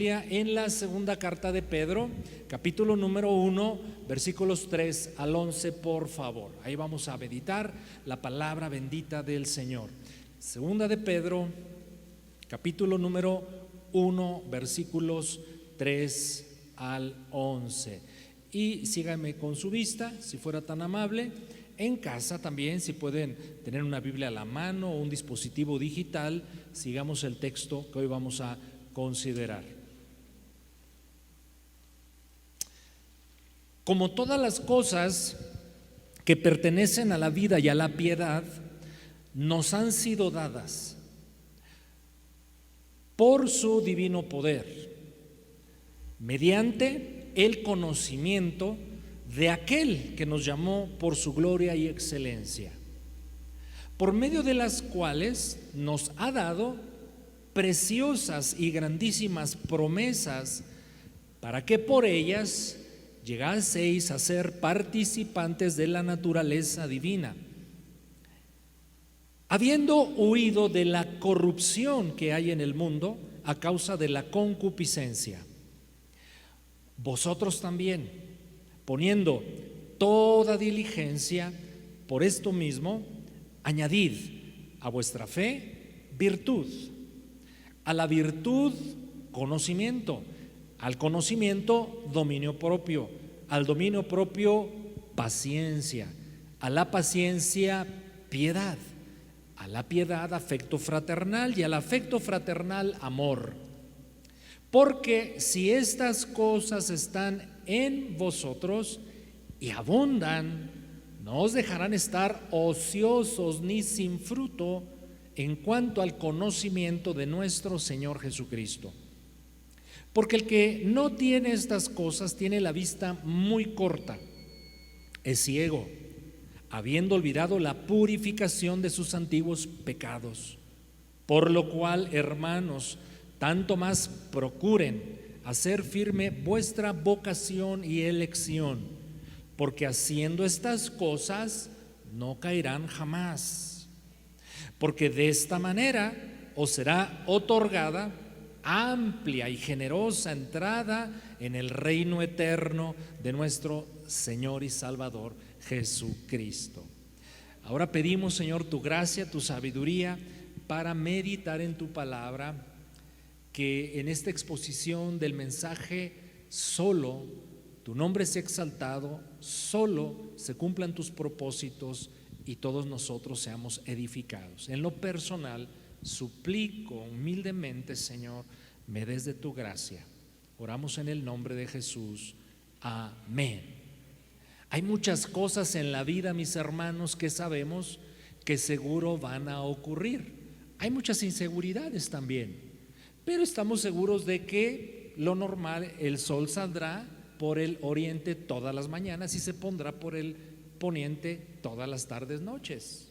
Biblia en la segunda carta de Pedro, capítulo número 1, versículos 3 al 11, por favor. Ahí vamos a meditar la palabra bendita del Señor. Segunda de Pedro, capítulo número 1, versículos 3 al 11. Y síganme con su vista, si fuera tan amable. En casa también, si pueden tener una Biblia a la mano o un dispositivo digital, sigamos el texto que hoy vamos a considerar. Como todas las cosas que pertenecen a la vida y a la piedad, nos han sido dadas por su divino poder, mediante el conocimiento de aquel que nos llamó por su gloria y excelencia, por medio de las cuales nos ha dado preciosas y grandísimas promesas, para que por ellas llegaseis a ser participantes de la naturaleza divina, habiendo huido de la corrupción que hay en el mundo a causa de la concupiscencia. Vosotros también, poniendo toda diligencia, por esto mismo, añadid a vuestra fe virtud, a la virtud conocimiento, al conocimiento dominio propio, al dominio propio paciencia, a la paciencia piedad, a la piedad afecto fraternal y al afecto fraternal amor. Porque si estas cosas están en vosotros y abundan, no os dejarán estar ociosos ni sin fruto en cuanto al conocimiento de nuestro Señor Jesucristo. Porque el que no tiene estas cosas tiene la vista muy corta, es ciego, habiendo olvidado la purificación de sus antiguos pecados. Por lo cual, hermanos, tanto más procuren hacer firme vuestra vocación y elección, porque haciendo estas cosas no caerán jamás. Porque de esta manera os será otorgada amplia y generosa entrada en el reino eterno de nuestro Señor y Salvador Jesucristo. Ahora pedimos, Señor, tu gracia, tu sabiduría para meditar en tu palabra, que en esta exposición del mensaje solo tu nombre sea exaltado, solo se cumplan tus propósitos y todos nosotros seamos edificados. En lo personal, suplico humildemente, Señor, me des de tu gracia. Oramos en el nombre de Jesús. Amén. Hay muchas cosas en la vida, mis hermanos, que sabemos que seguro van a ocurrir. Hay muchas inseguridades también, pero estamos seguros de que lo normal, el sol saldrá por el oriente todas las mañanas y se pondrá por el poniente todas las tardes, noches.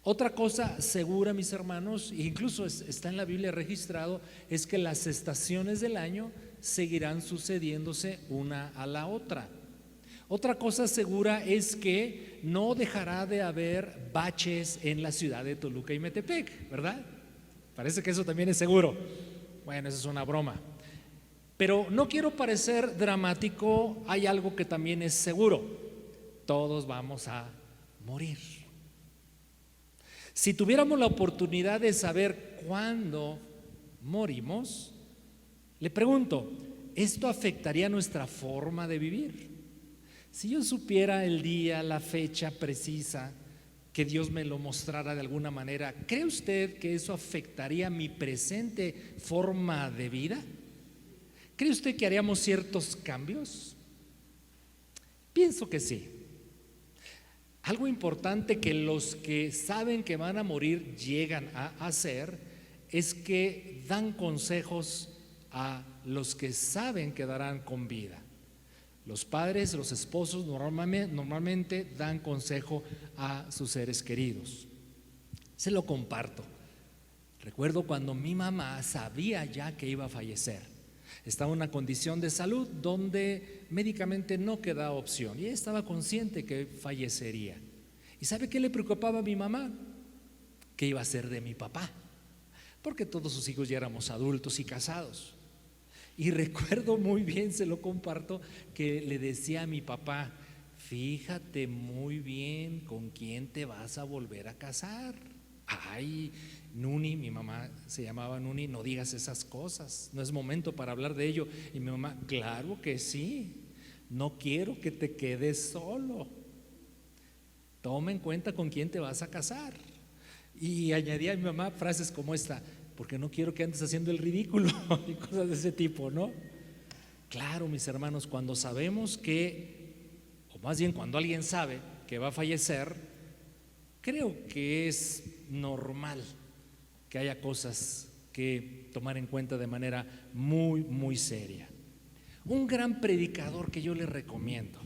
Otra cosa segura, mis hermanos, incluso está en la Biblia registrado, es que las estaciones del año seguirán sucediéndose una a la otra. Otra cosa segura es que no dejará de haber baches en la ciudad de Toluca y Metepec, ¿verdad? Parece que eso también es seguro. Bueno, eso es una broma. Pero no quiero parecer dramático, hay algo que también es seguro: todos vamos a morir. Si tuviéramos la oportunidad de saber cuándo morimos, le pregunto, ¿esto afectaría nuestra forma de vivir? Si yo supiera el día, la fecha precisa, que Dios me lo mostrara de alguna manera, ¿cree usted que eso afectaría mi presente forma de vida? ¿Cree usted que haríamos ciertos cambios? Pienso que sí. Algo importante que los que saben que van a morir llegan a hacer es que dan consejos a los que saben que darán con vida. Los padres, los esposos normalmente dan consejo a sus seres queridos. Se lo comparto. Recuerdo cuando mi mamá sabía ya que iba a fallecer. Estaba en una condición de salud donde médicamente no quedaba opción y ella estaba consciente que fallecería. ¿Y sabe qué le preocupaba a mi mamá? ¿Qué iba a ser de mi papá? Porque todos sus hijos ya éramos adultos y casados. Y recuerdo muy bien, se lo comparto, que le decía a mi papá: fíjate muy bien con quién te vas a volver a casar. Ay, Nuni, mi mamá se llamaba Nuni, no digas esas cosas, no es momento para hablar de ello. Y mi mamá: claro que sí, no quiero que te quedes solo, toma en cuenta con quién te vas a casar. Y añadía a mi mamá frases como esta: porque no quiero que andes haciendo el ridículo y cosas de ese tipo, ¿no? Claro, mis hermanos, cuando sabemos que, o más bien cuando alguien sabe que va a fallecer, creo que es normal que haya cosas que tomar en cuenta de manera muy seria. Un gran predicador que yo le recomiendo,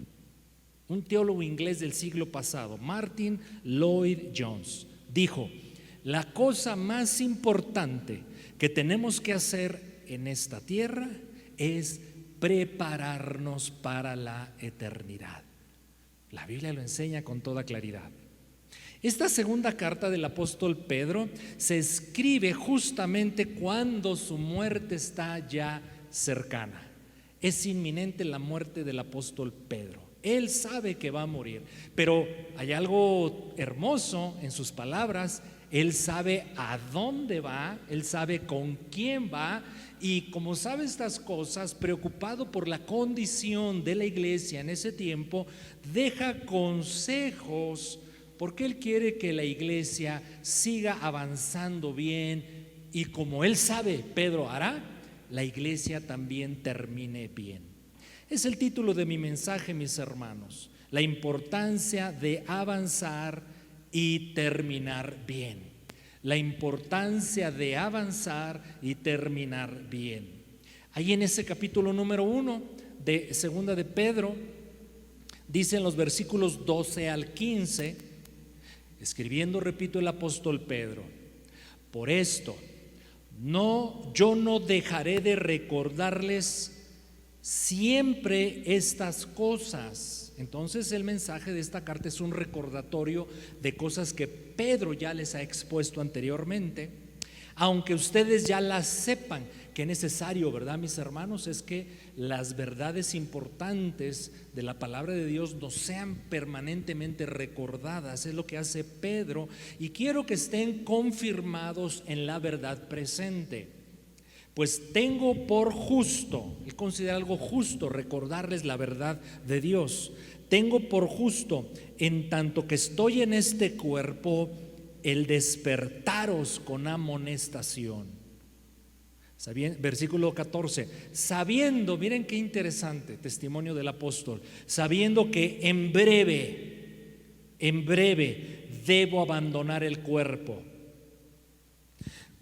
un teólogo inglés del siglo pasado, Martin Lloyd-Jones, dijo: la cosa más importante que tenemos que hacer en esta tierra es prepararnos para la eternidad. La Biblia lo enseña con toda claridad. Esta segunda carta del apóstol Pedro se escribe justamente cuando su muerte está ya cercana. Es inminente la muerte del apóstol Pedro. Él sabe que va a morir, pero hay algo hermoso en sus palabras. Él sabe a dónde va, él sabe con quién va, y como sabe estas cosas, preocupado por la condición de la iglesia en ese tiempo, deja consejos, porque él quiere que la iglesia siga avanzando bien, y como él sabe, Pedro hará, la iglesia también termine bien. Es el título de mi mensaje, mis hermanos: la importancia de avanzar y terminar bien. La importancia de avanzar y terminar bien. Ahí en ese capítulo número 1 de segunda de Pedro, dice en los versículos 12 al 15, escribiendo, repito, el apóstol Pedro: por esto, yo no dejaré de recordarles siempre estas cosas. Entonces el mensaje de esta carta es un recordatorio de cosas que Pedro ya les ha expuesto anteriormente, aunque ustedes ya las sepan. Qué necesario, ¿verdad, mis hermanos? Es que las verdades importantes de la palabra de Dios nos sean permanentemente recordadas. Es lo que hace Pedro, y quiero que estén confirmados en la verdad presente. Pues tengo por justo, él considera algo justo recordarles la verdad de Dios. Tengo por justo, en tanto que estoy en este cuerpo, el despertaros con amonestación. Versículo 14, sabiendo, miren qué interesante testimonio del apóstol, sabiendo que en breve debo abandonar el cuerpo,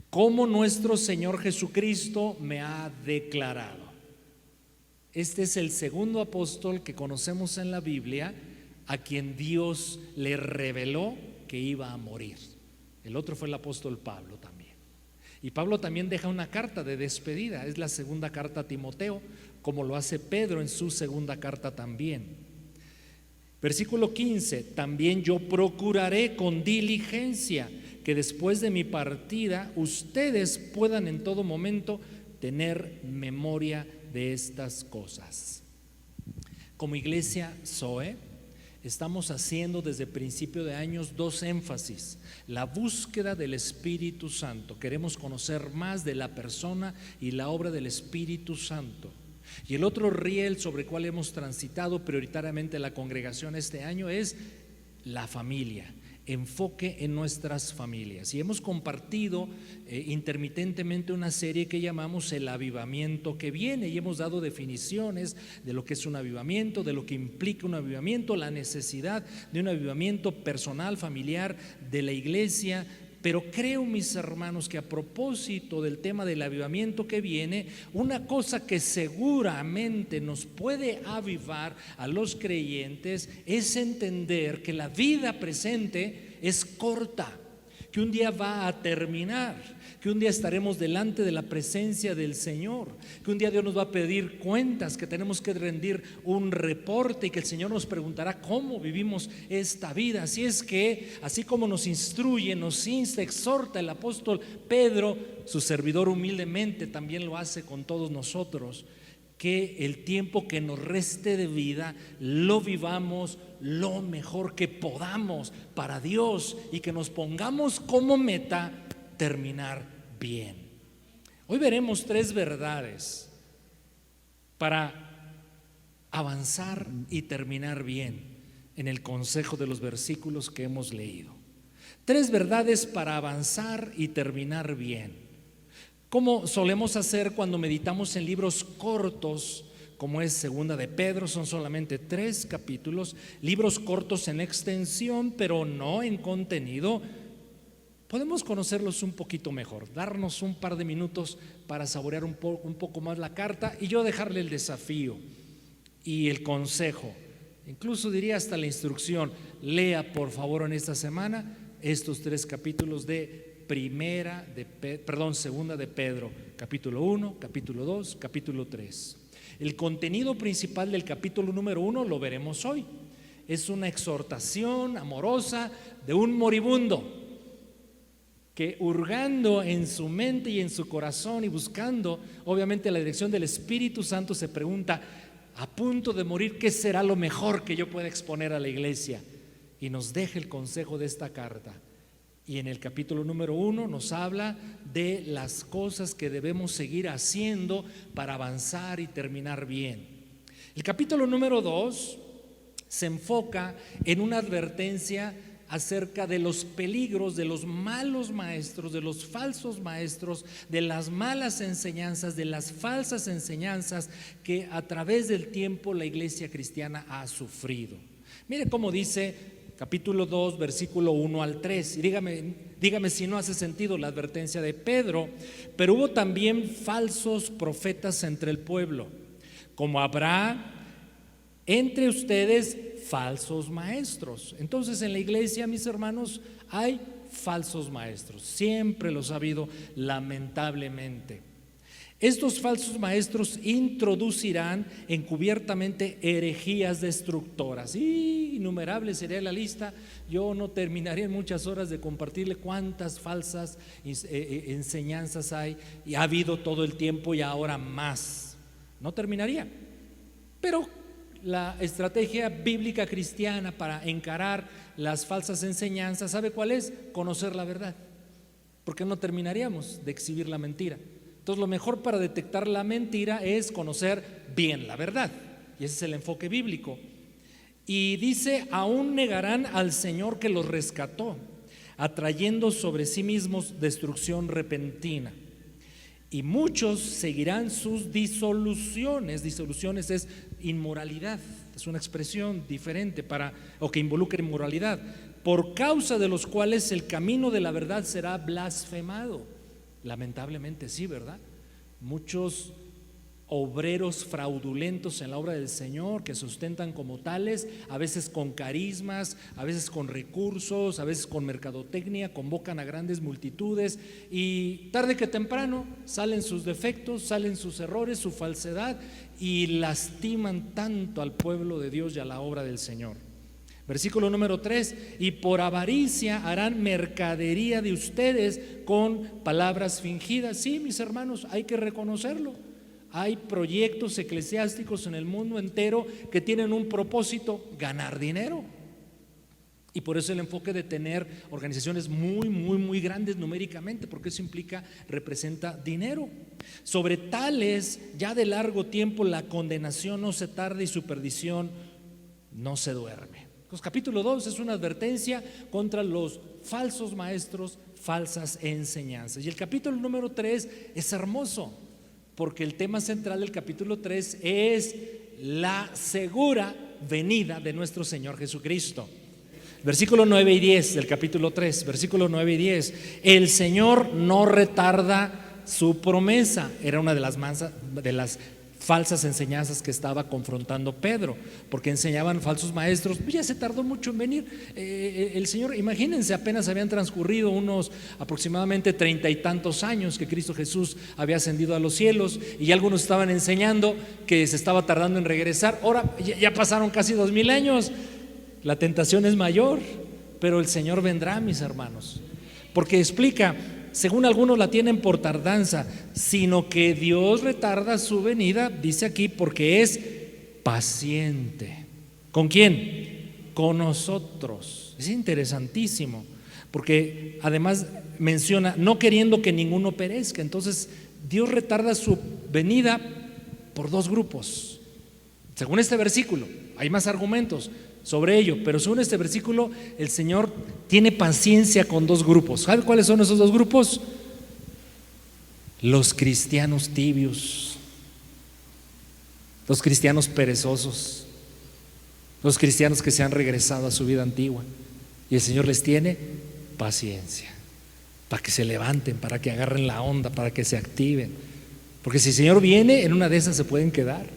como nuestro Señor Jesucristo me ha declarado. Este es el segundo apóstol que conocemos en la Biblia a quien Dios le reveló que iba a morir. El otro fue el apóstol Pablo también. Y Pablo también deja una carta de despedida, es la segunda carta a Timoteo, como lo hace Pedro en su segunda carta también. Versículo 15, también yo procuraré con diligencia que después de mi partida ustedes puedan en todo momento tener memoria de estas cosas. Como iglesia Zoe, estamos haciendo desde principio de años dos énfasis: la búsqueda del Espíritu Santo. Queremos conocer más de la persona y la obra del Espíritu Santo. Y el otro riel sobre el cual hemos transitado prioritariamente la congregación este año es la familia. Enfoque en nuestras familias, y hemos compartido intermitentemente una serie que llamamos el avivamiento que viene, y hemos dado definiciones de lo que es un avivamiento, de lo que implica un avivamiento, la necesidad de un avivamiento personal, familiar, de la iglesia. Pero creo, mis hermanos, que a propósito del tema del avivamiento que viene, una cosa que seguramente nos puede avivar a los creyentes es entender que la vida presente es corta, que un día va a terminar, que un día estaremos delante de la presencia del Señor, que un día Dios nos va a pedir cuentas, que tenemos que rendir un reporte y que el Señor nos preguntará cómo vivimos esta vida. Así es que, así como nos instruye, nos insta, exhorta el apóstol Pedro, su servidor humildemente también lo hace con todos nosotros, que el tiempo que nos reste de vida lo vivamos lo mejor que podamos para Dios y que nos pongamos como meta terminar bien. Hoy veremos 3 verdades para avanzar y terminar bien en el consejo de los versículos que hemos leído. 3 verdades para avanzar y terminar bien. Como solemos hacer cuando meditamos en libros cortos, como es Segunda de Pedro, son solamente 3 capítulos, libros cortos en extensión, pero no en contenido. Podemos conocerlos un poquito mejor, darnos un par de minutos para saborear un poco más la carta y yo dejarle el desafío y el consejo, incluso diría hasta la instrucción: lea por favor en esta semana estos 3 capítulos de Segunda de Pedro, capítulo 1, capítulo 2, capítulo 3. El contenido principal del capítulo número 1 lo veremos hoy. Es una exhortación amorosa de un moribundo que, hurgando en su mente y en su corazón y buscando obviamente la dirección del Espíritu Santo, se pregunta, a punto de morir, ¿qué será lo mejor que yo pueda exponer a la iglesia? Y nos deja el consejo de esta carta. Y en el capítulo número 1 nos habla de las cosas que debemos seguir haciendo para avanzar y terminar bien. El capítulo número 2 se enfoca en una advertencia acerca de los peligros de los malos maestros, de los falsos maestros, de las malas enseñanzas, de las falsas enseñanzas que a través del tiempo la iglesia cristiana ha sufrido. Mire cómo dice capítulo 2, versículo 1 al 3. Y dígame si no hace sentido la advertencia de Pedro. Pero hubo también falsos profetas entre el pueblo, como habrá entre ustedes falsos maestros. Entonces en la iglesia, mis hermanos, hay falsos maestros. Siempre los ha habido, lamentablemente. Estos falsos maestros introducirán encubiertamente herejías destructoras. Y innumerable sería la lista. Yo no terminaría en muchas horas de compartirle cuántas falsas enseñanzas hay y ha habido todo el tiempo y ahora más. No terminaría. Pero la estrategia bíblica cristiana para encarar las falsas enseñanzas, ¿sabe cuál es? Conocer la verdad. Porque no terminaríamos de exhibir la mentira. Entonces lo mejor para detectar la mentira es conocer bien la verdad, y ese es el enfoque bíblico. Y dice, aún negarán al Señor que los rescató, atrayendo sobre sí mismos destrucción repentina. Y muchos seguirán sus disoluciones. Disoluciones es inmoralidad, es una expresión diferente o que involucra inmoralidad, por causa de los cuales el camino de la verdad será blasfemado. Lamentablemente sí, ¿verdad? Muchos obreros fraudulentos en la obra del Señor que sustentan como tales, a veces con carismas, a veces con recursos, a veces con mercadotecnia, convocan a grandes multitudes y tarde que temprano salen sus defectos, salen sus errores, su falsedad y lastiman tanto al pueblo de Dios y a la obra del Señor. Versículo número 3, y por avaricia harán mercadería de ustedes con palabras fingidas. Sí, mis hermanos, hay que reconocerlo. Hay proyectos eclesiásticos en el mundo entero que tienen un propósito: ganar dinero. Y por eso el enfoque de tener organizaciones muy grandes numéricamente, porque eso representa dinero. Sobre tales, ya de largo tiempo la condenación no se tarda y su perdición no se duerme. Entonces, capítulo 2 es una advertencia contra los falsos maestros, falsas enseñanzas. Y el capítulo número 3 es hermoso, porque el tema central del capítulo 3 es la segura venida de nuestro Señor Jesucristo. Versículo 9 y 10 del capítulo 3, versículo 9 y 10. El Señor no retarda su promesa. Era una de las falsas enseñanzas que estaba confrontando Pedro, porque enseñaban falsos maestros. Ya se tardó mucho en venir el Señor. Imagínense, apenas habían transcurrido unos aproximadamente 30 y tantos años que Cristo Jesús había ascendido a los cielos, y algunos estaban enseñando que se estaba tardando en regresar. Ahora ya pasaron casi 2000 años. La tentación es mayor, pero el Señor vendrá, mis hermanos, porque explica: según algunos la tienen por tardanza, sino que Dios retarda su venida, dice aquí, porque es paciente. ¿Con quién? Con nosotros. Es interesantísimo, porque además menciona no queriendo que ninguno perezca. Entonces Dios retarda su venida por dos grupos. Según este versículo, hay más argumentos sobre ello, pero según este versículo, el Señor tiene paciencia con dos grupos. ¿Sabe cuáles son esos dos grupos? Los cristianos tibios, los cristianos perezosos, los cristianos que se han regresado a su vida antigua, y el Señor les tiene paciencia para que se levanten, para que agarren la onda, para que se activen, porque si el Señor viene, en una de esas se pueden quedar.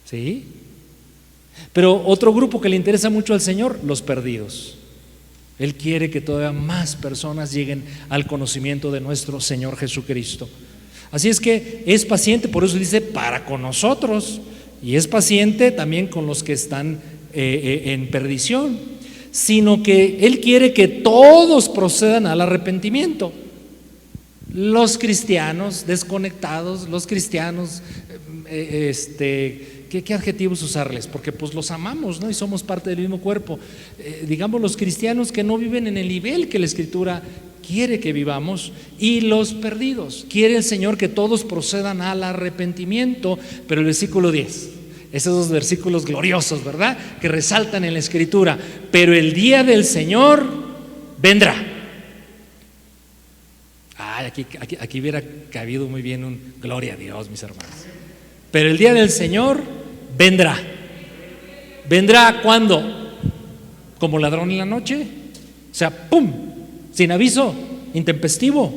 ¿Sí? Pero otro grupo que le interesa mucho al Señor, los perdidos. Él quiere que todavía más personas lleguen al conocimiento de nuestro Señor Jesucristo. Así es que es paciente, por eso dice para con nosotros, y es paciente también con los que están en perdición, sino que Él quiere que todos procedan al arrepentimiento. Los cristianos desconectados, los cristianos ¿qué adjetivos usarles? Porque pues los amamos, ¿no? Y somos parte del mismo cuerpo. Digamos, los cristianos que no viven en el nivel que la Escritura quiere que vivamos, y los perdidos. Quiere el Señor que todos procedan al arrepentimiento. Pero el versículo 10, esos dos versículos gloriosos, ¿verdad?, que resaltan en la Escritura: pero el día del Señor vendrá. Aquí hubiera cabido muy bien un gloria a Dios, mis hermanos. Pero el día del Señor vendrá. ¿Vendrá cuándo? ¿Como ladrón en la noche? O sea, ¡pum!, sin aviso, intempestivo,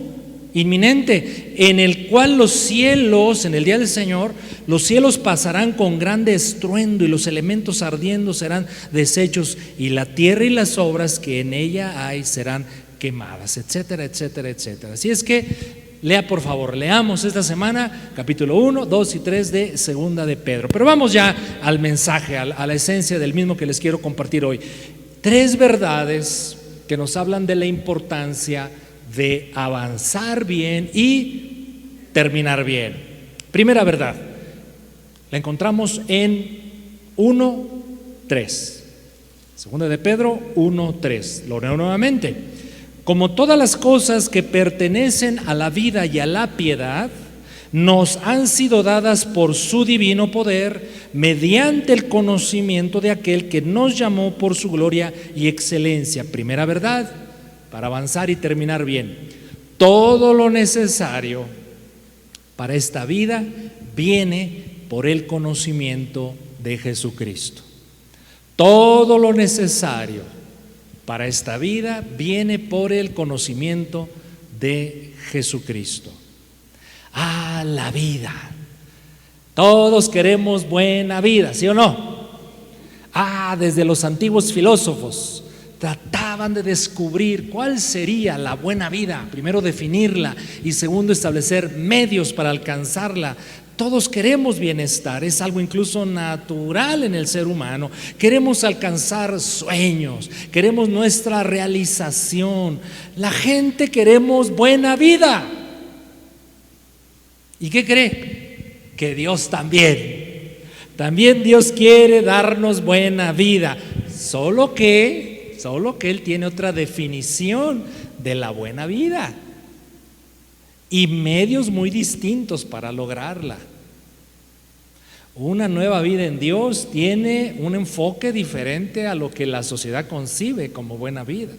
inminente, en el cual los cielos, en el día del Señor, los cielos pasarán con grande estruendo, y los elementos ardiendo serán deshechos, y la tierra y las obras que en ella hay serán quemadas, etcétera, etcétera, etcétera. Así es que lea, por favor, leamos esta semana capítulo 1, 2 y 3 de Segunda de Pedro. Pero vamos ya al mensaje, a la esencia del mismo que les quiero compartir hoy. Tres verdades que nos hablan de la importancia de avanzar bien y terminar bien. Primera verdad, la encontramos en 1:3. Segunda de Pedro 1:3. Lo leo nuevamente. Como todas las cosas que pertenecen a la vida y a la piedad nos han sido dadas por su divino poder, mediante el conocimiento de aquel que nos llamó por su gloria y excelencia. Primera verdad, para avanzar y terminar bien: todo lo necesario para esta vida viene por el conocimiento de Jesucristo. Todo lo necesario para esta vida viene por el conocimiento de Jesucristo. La vida. Todos queremos buena vida, ¿sí o no? Desde los antiguos filósofos trataban de descubrir cuál sería la buena vida. Primero definirla, y segundo establecer medios para alcanzarla. Todos queremos bienestar, es algo incluso natural en el ser humano. Queremos alcanzar sueños, queremos nuestra realización. La gente queremos buena vida. ¿Y qué cree? Que Dios también Dios quiere darnos buena vida, solo que Él tiene otra definición de la buena vida y medios muy distintos para lograrla. Una nueva vida en Dios tiene un enfoque diferente a lo que la sociedad concibe como buena vida.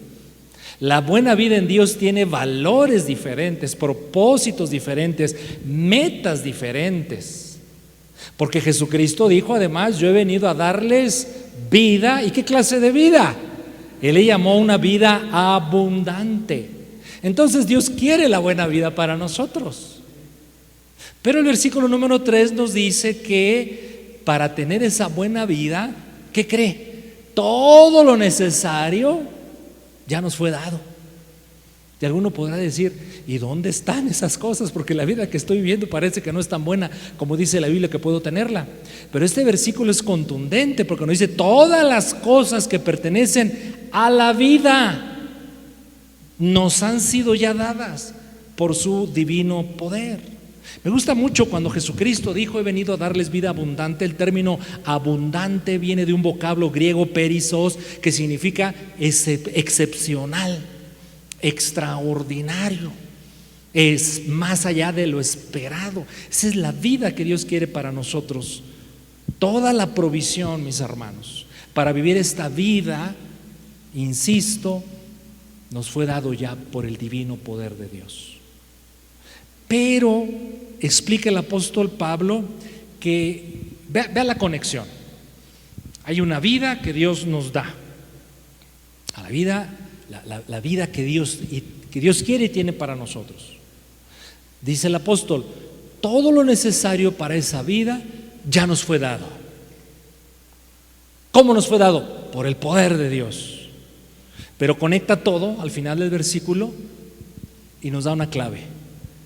La buena vida en Dios tiene valores diferentes, propósitos diferentes, metas diferentes. Porque Jesucristo dijo además: yo he venido a darles vida. ¿Y qué clase de vida? Él le llamó una vida abundante. Entonces Dios quiere la buena vida para nosotros. Pero el versículo número 3 nos dice que para tener esa buena vida, ¿qué cree? Todo lo necesario ya nos fue dado. Y alguno podrá decir, ¿y dónde están esas cosas? Porque la vida que estoy viviendo parece que no es tan buena como dice la Biblia que puedo tenerla. Pero este versículo es contundente porque nos dice todas las cosas que pertenecen a la vida nos han sido ya dadas por su divino poder. Me gusta mucho cuando Jesucristo dijo: he venido a darles vida abundante. El término abundante viene de un vocablo griego, perissos, que significa excepcional, extraordinario, es más allá de lo esperado. Esa es la vida que Dios quiere para nosotros. Toda la provisión, mis hermanos, para vivir esta vida, insisto, nos fue dado ya por el divino poder de Dios. Pero explica el apóstol Pablo que vea la conexión. Hay una vida que Dios nos da, a la vida, la vida que Dios quiere y tiene para nosotros. Dice el apóstol, todo lo necesario para esa vida ya nos fue dado. ¿Cómo nos fue dado? Por el poder de Dios. Pero conecta todo al final del versículo y nos da una clave.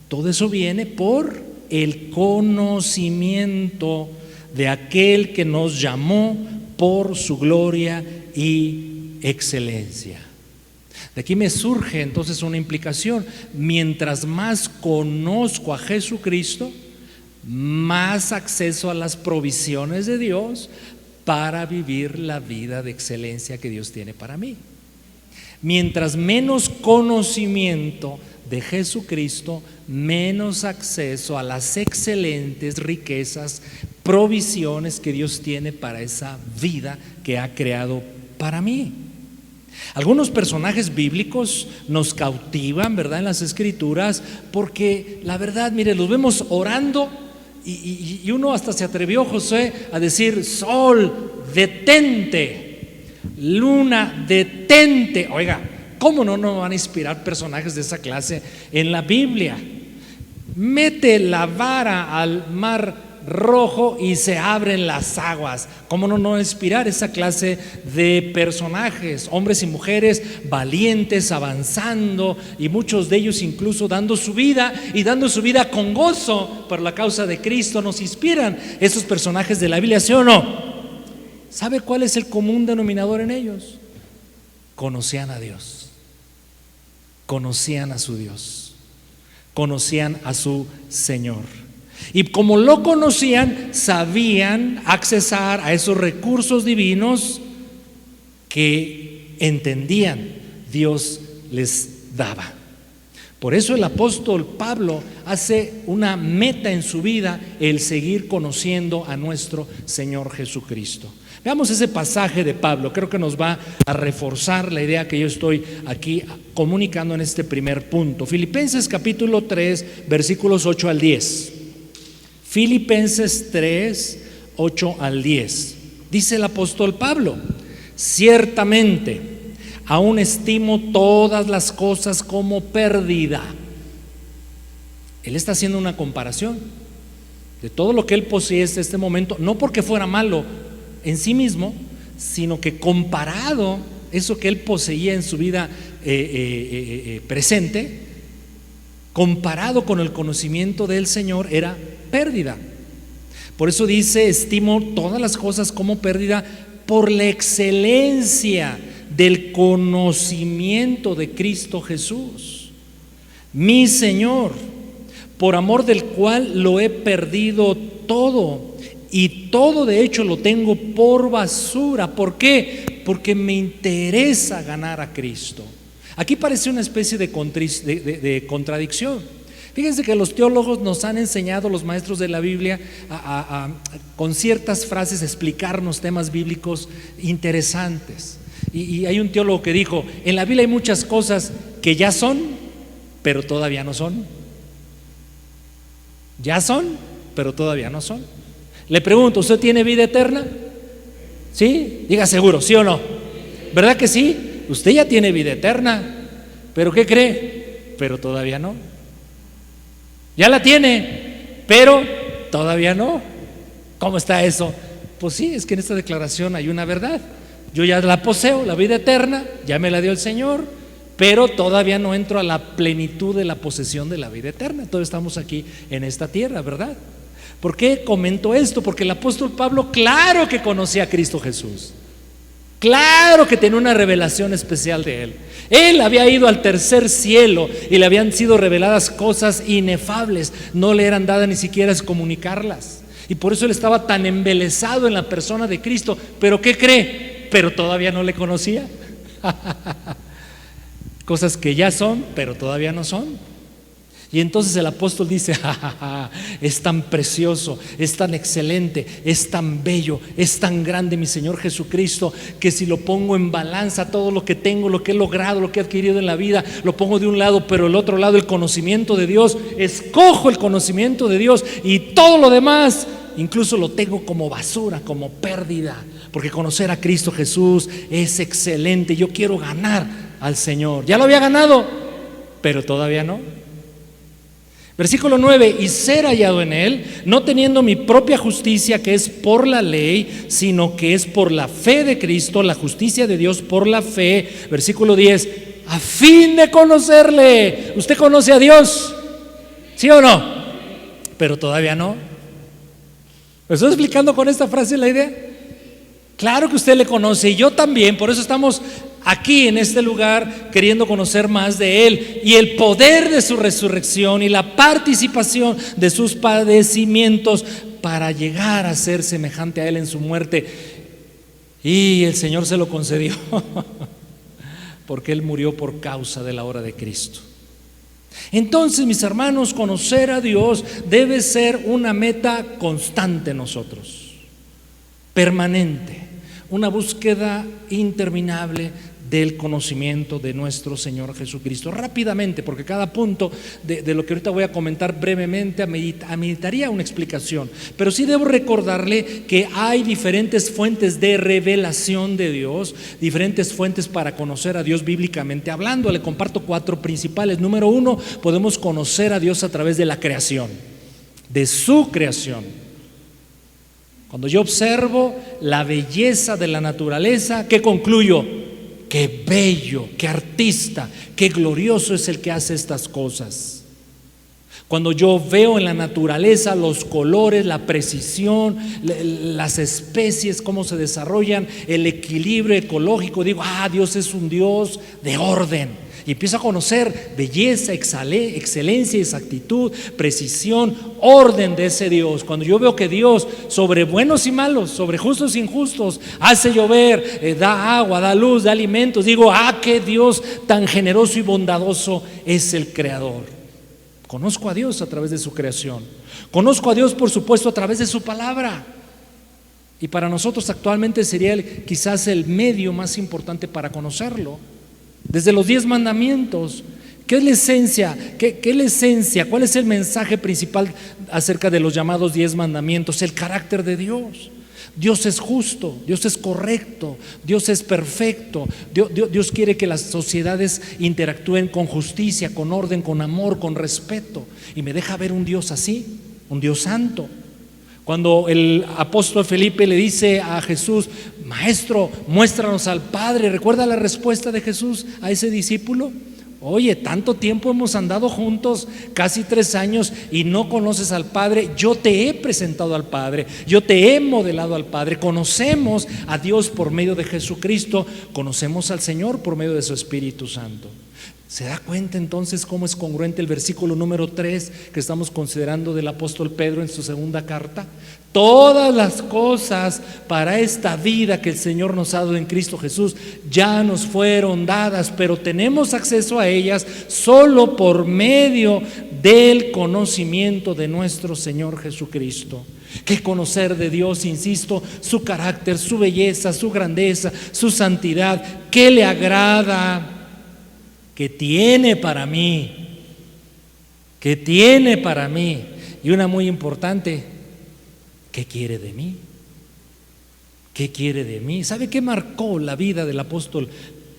Todo eso viene por el conocimiento de aquel que nos llamó por su gloria y excelencia. De aquí me surge entonces una implicación. Mientras más conozco a Jesucristo, más acceso a las provisiones de Dios para vivir la vida de excelencia que Dios tiene para mí. Mientras menos conocimiento de Jesucristo, menos acceso a las excelentes riquezas, provisiones que Dios tiene para esa vida que ha creado para mí. Algunos personajes bíblicos nos cautivan, ¿verdad?, en las Escrituras, porque la verdad, mire, los vemos orando y uno hasta se atrevió, Josué, a decir: sol, detente, luna, detente. Oiga, ¿cómo no nos van a inspirar personajes de esa clase en la Biblia? Mete la vara al mar Rojo y se abren las aguas. ¿Cómo no inspirar esa clase de personajes? Hombres y mujeres valientes, avanzando, y muchos de ellos incluso dando su vida, y dando su vida con gozo por la causa de Cristo. Nos inspiran esos personajes de la Biblia, ¿sí o no? ¿Sabe cuál es el común denominador en ellos? Conocían a Dios, conocían a su Dios, conocían a su Señor. Y como lo conocían, sabían accesar a esos recursos divinos que entendían Dios les daba. Por eso el apóstol Pablo hace una meta en su vida, el seguir conociendo a nuestro Señor Jesucristo. Veamos ese pasaje de Pablo, creo que nos va a reforzar la idea que yo estoy aquí comunicando en este primer punto. Filipenses capítulo 3, versículos 8 al 10. Filipenses 3, 8 al 10. Dice el apóstol Pablo: ciertamente, aún estimo todas las cosas como pérdida. Él está haciendo una comparación de todo lo que él posee hasta este momento, no porque fuera malo en sí mismo, sino que comparado eso que él poseía en su vida presente, comparado con el conocimiento del Señor, era pérdida. Por eso dice: estimo todas las cosas como pérdida por la excelencia del conocimiento de Cristo Jesús, mi Señor, por amor del cual lo he perdido todo, y todo de hecho lo tengo por basura. ¿Por qué? Porque me interesa ganar a Cristo. Aquí parece una especie de contradicción. Fíjense que los teólogos nos han enseñado, los maestros de la Biblia, con ciertas frases explicarnos temas bíblicos interesantes. Y hay un teólogo que dijo: en la Biblia hay muchas cosas que ya son, pero todavía no son. Ya son, pero todavía no son. Le pregunto: ¿usted tiene vida eterna? ¿Sí? Diga seguro, ¿sí o no? ¿Verdad que sí? Usted ya tiene vida eterna, pero ¿qué cree? Pero todavía no. Ya la tiene, pero todavía no. ¿Cómo está eso? Pues sí, es que en esta declaración hay una verdad. Yo ya la poseo, la vida eterna, ya me la dio el Señor, pero todavía no entro a la plenitud de la posesión de la vida eterna. Todavía estamos aquí en esta tierra, ¿verdad? ¿Por qué comento esto? Porque el apóstol Pablo, claro que conocía a Cristo Jesús, claro que tenía una revelación especial de Él. Él había ido al tercer cielo y le habían sido reveladas cosas inefables, no le eran dadas ni siquiera comunicarlas. Y por eso él estaba tan embelesado en la persona de Cristo. ¿Pero qué cree? Pero todavía no le conocía. Cosas que ya son, pero todavía no son. Y entonces el apóstol dice: es tan precioso, es tan excelente, es tan bello, es tan grande mi Señor Jesucristo, que si lo pongo en balanza, todo lo que tengo, lo que he logrado, lo que he adquirido en la vida, lo pongo de un lado, pero el otro lado el conocimiento de Dios, escojo el conocimiento de Dios, y todo lo demás incluso lo tengo como basura, como pérdida, porque conocer a Cristo Jesús es excelente. Yo quiero ganar al Señor. Ya lo había ganado, pero todavía no. Versículo 9: y ser hallado en Él, no teniendo mi propia justicia que es por la ley, sino que es por la fe de Cristo, la justicia de Dios por la fe. Versículo 10: a fin de conocerle. ¿Usted conoce a Dios? ¿Sí o no? Pero todavía no. ¿Me estoy explicando con esta frase la idea? Claro que usted le conoce, y yo también. Por eso estamos aquí en este lugar queriendo conocer más de Él y el poder de su resurrección y la participación de sus padecimientos para llegar a ser semejante a Él en su muerte. Y el Señor se lo concedió porque Él murió por causa de la obra de Cristo. Entonces, mis hermanos, conocer a Dios debe ser una meta constante en nosotros, permanente, una búsqueda interminable del conocimiento de nuestro Señor Jesucristo. Rápidamente, porque cada punto de lo que ahorita voy a comentar brevemente ameritaría una explicación, pero sí debo recordarle que hay diferentes fuentes de revelación de Dios, diferentes fuentes para conocer a Dios bíblicamente hablando. Le comparto 4 principales. Número 1, podemos conocer a Dios a través de la creación, de su creación. Cuando yo observo la belleza de la naturaleza, ¿qué concluyo? Qué bello, qué artista, qué glorioso es el que hace estas cosas. Cuando yo veo en la naturaleza los colores, la precisión, las especies, cómo se desarrollan, el equilibrio ecológico, digo: Dios es un Dios de orden. Y empiezo a conocer belleza, excelencia, exactitud, precisión, orden de ese Dios. Cuando yo veo que Dios sobre buenos y malos, sobre justos e injustos, hace llover, da agua, da luz, da alimentos, digo: qué Dios tan generoso y bondadoso es el Creador. Conozco a Dios a través de su creación. Conozco a Dios, por supuesto, a través de su palabra. Y para nosotros actualmente sería quizás el medio más importante para conocerlo. Desde los 10 mandamientos, ¿qué es la esencia? ¿Qué es la esencia? ¿Cuál es el mensaje principal acerca de los llamados 10 mandamientos? El carácter de Dios. Dios es justo, Dios es correcto, Dios es perfecto. Dios quiere que las sociedades interactúen con justicia, con orden, con amor, con respeto. Y me deja ver un Dios así, un Dios santo. Cuando el apóstol Felipe le dice a Jesús: Maestro, muéstranos al Padre, ¿recuerda la respuesta de Jesús a ese discípulo? Oye, tanto tiempo hemos andado juntos, casi 3 años, y no conoces al Padre. Yo te he presentado al Padre, yo te he modelado al Padre. Conocemos a Dios por medio de Jesucristo, conocemos al Señor por medio de su Espíritu Santo. ¿Se da cuenta entonces cómo es congruente el versículo número 3 que estamos considerando del apóstol Pedro en su segunda carta? Todas las cosas para esta vida que el Señor nos ha dado en Cristo Jesús ya nos fueron dadas, pero tenemos acceso a ellas solo por medio del conocimiento de nuestro Señor Jesucristo. Que conocer de Dios, insisto, su carácter, su belleza, su grandeza, su santidad, que le agrada, que tiene para mí, y una muy importante: ¿qué quiere de mí? ¿Qué quiere de mí? ¿Sabe qué marcó la vida del apóstol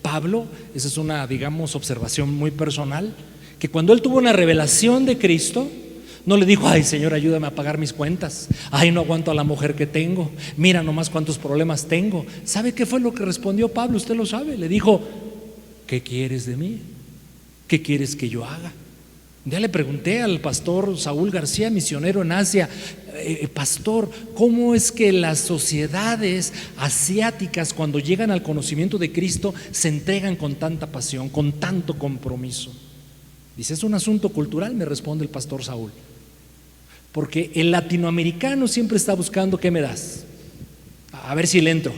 Pablo? Esa es una, observación muy personal, que cuando él tuvo una revelación de Cristo, No le dijo: ay, Señor, ayúdame a pagar mis cuentas. Ay, no aguanto a la mujer que tengo. Mira nomás cuántos problemas tengo. ¿Sabe qué fue lo que respondió Pablo? Usted lo sabe. Le dijo: ¿qué quieres de mí? ¿Qué quieres que yo haga? Ya le pregunté al pastor Saúl García, misionero en Asia: pastor, ¿cómo es que las sociedades asiáticas, cuando llegan al conocimiento de Cristo, se entregan con tanta pasión, con tanto compromiso? Dice: es un asunto cultural, me responde el pastor Saúl. Porque el latinoamericano siempre está buscando: ¿qué me das? A ver si le entro.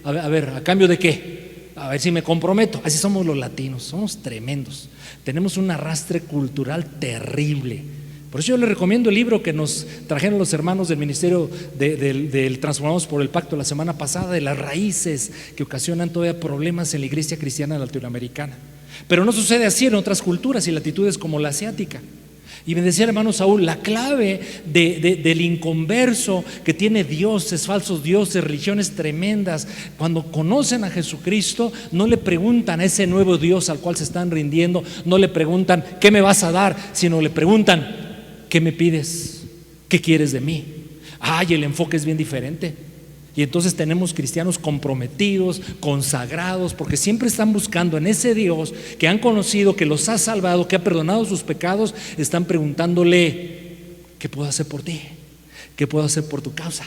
A ver, ¿a cambio de qué? A ver si me comprometo. Así somos los latinos, somos tremendos. Tenemos un arrastre cultural terrible. Por eso yo le recomiendo el libro que nos trajeron los hermanos del ministerio del Transformados por el Pacto la semana pasada, de las raíces que ocasionan todavía problemas en la iglesia cristiana latinoamericana. Pero no sucede así en otras culturas y latitudes como la asiática. Y me decía el hermano Saúl: la clave del inconverso que tiene dioses, falsos dioses, religiones tremendas, cuando conocen a Jesucristo, no le preguntan a ese nuevo Dios al cual se están rindiendo, no le preguntan: ¿qué me vas a dar?, sino le preguntan: ¿qué me pides? ¿Qué quieres de mí? Ay, el enfoque es bien diferente. Y entonces tenemos cristianos comprometidos, consagrados, porque siempre están buscando en ese Dios que han conocido, que los ha salvado, que ha perdonado sus pecados. Están preguntándole: ¿qué puedo hacer por ti? ¿Qué puedo hacer por tu causa?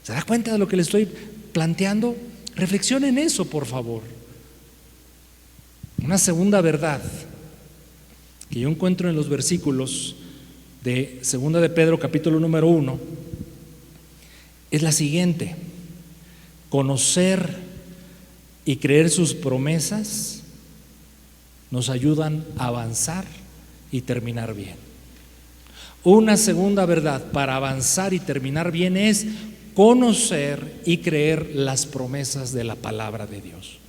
¿Se da cuenta de lo que le estoy planteando? Reflexione en eso, por favor. Una segunda verdad que yo encuentro en los versículos de 2 de Pedro capítulo número 1 es la siguiente: conocer y creer sus promesas nos ayudan a avanzar y terminar bien. Una segunda verdad para avanzar y terminar bien es conocer y creer las promesas de la palabra de Dios.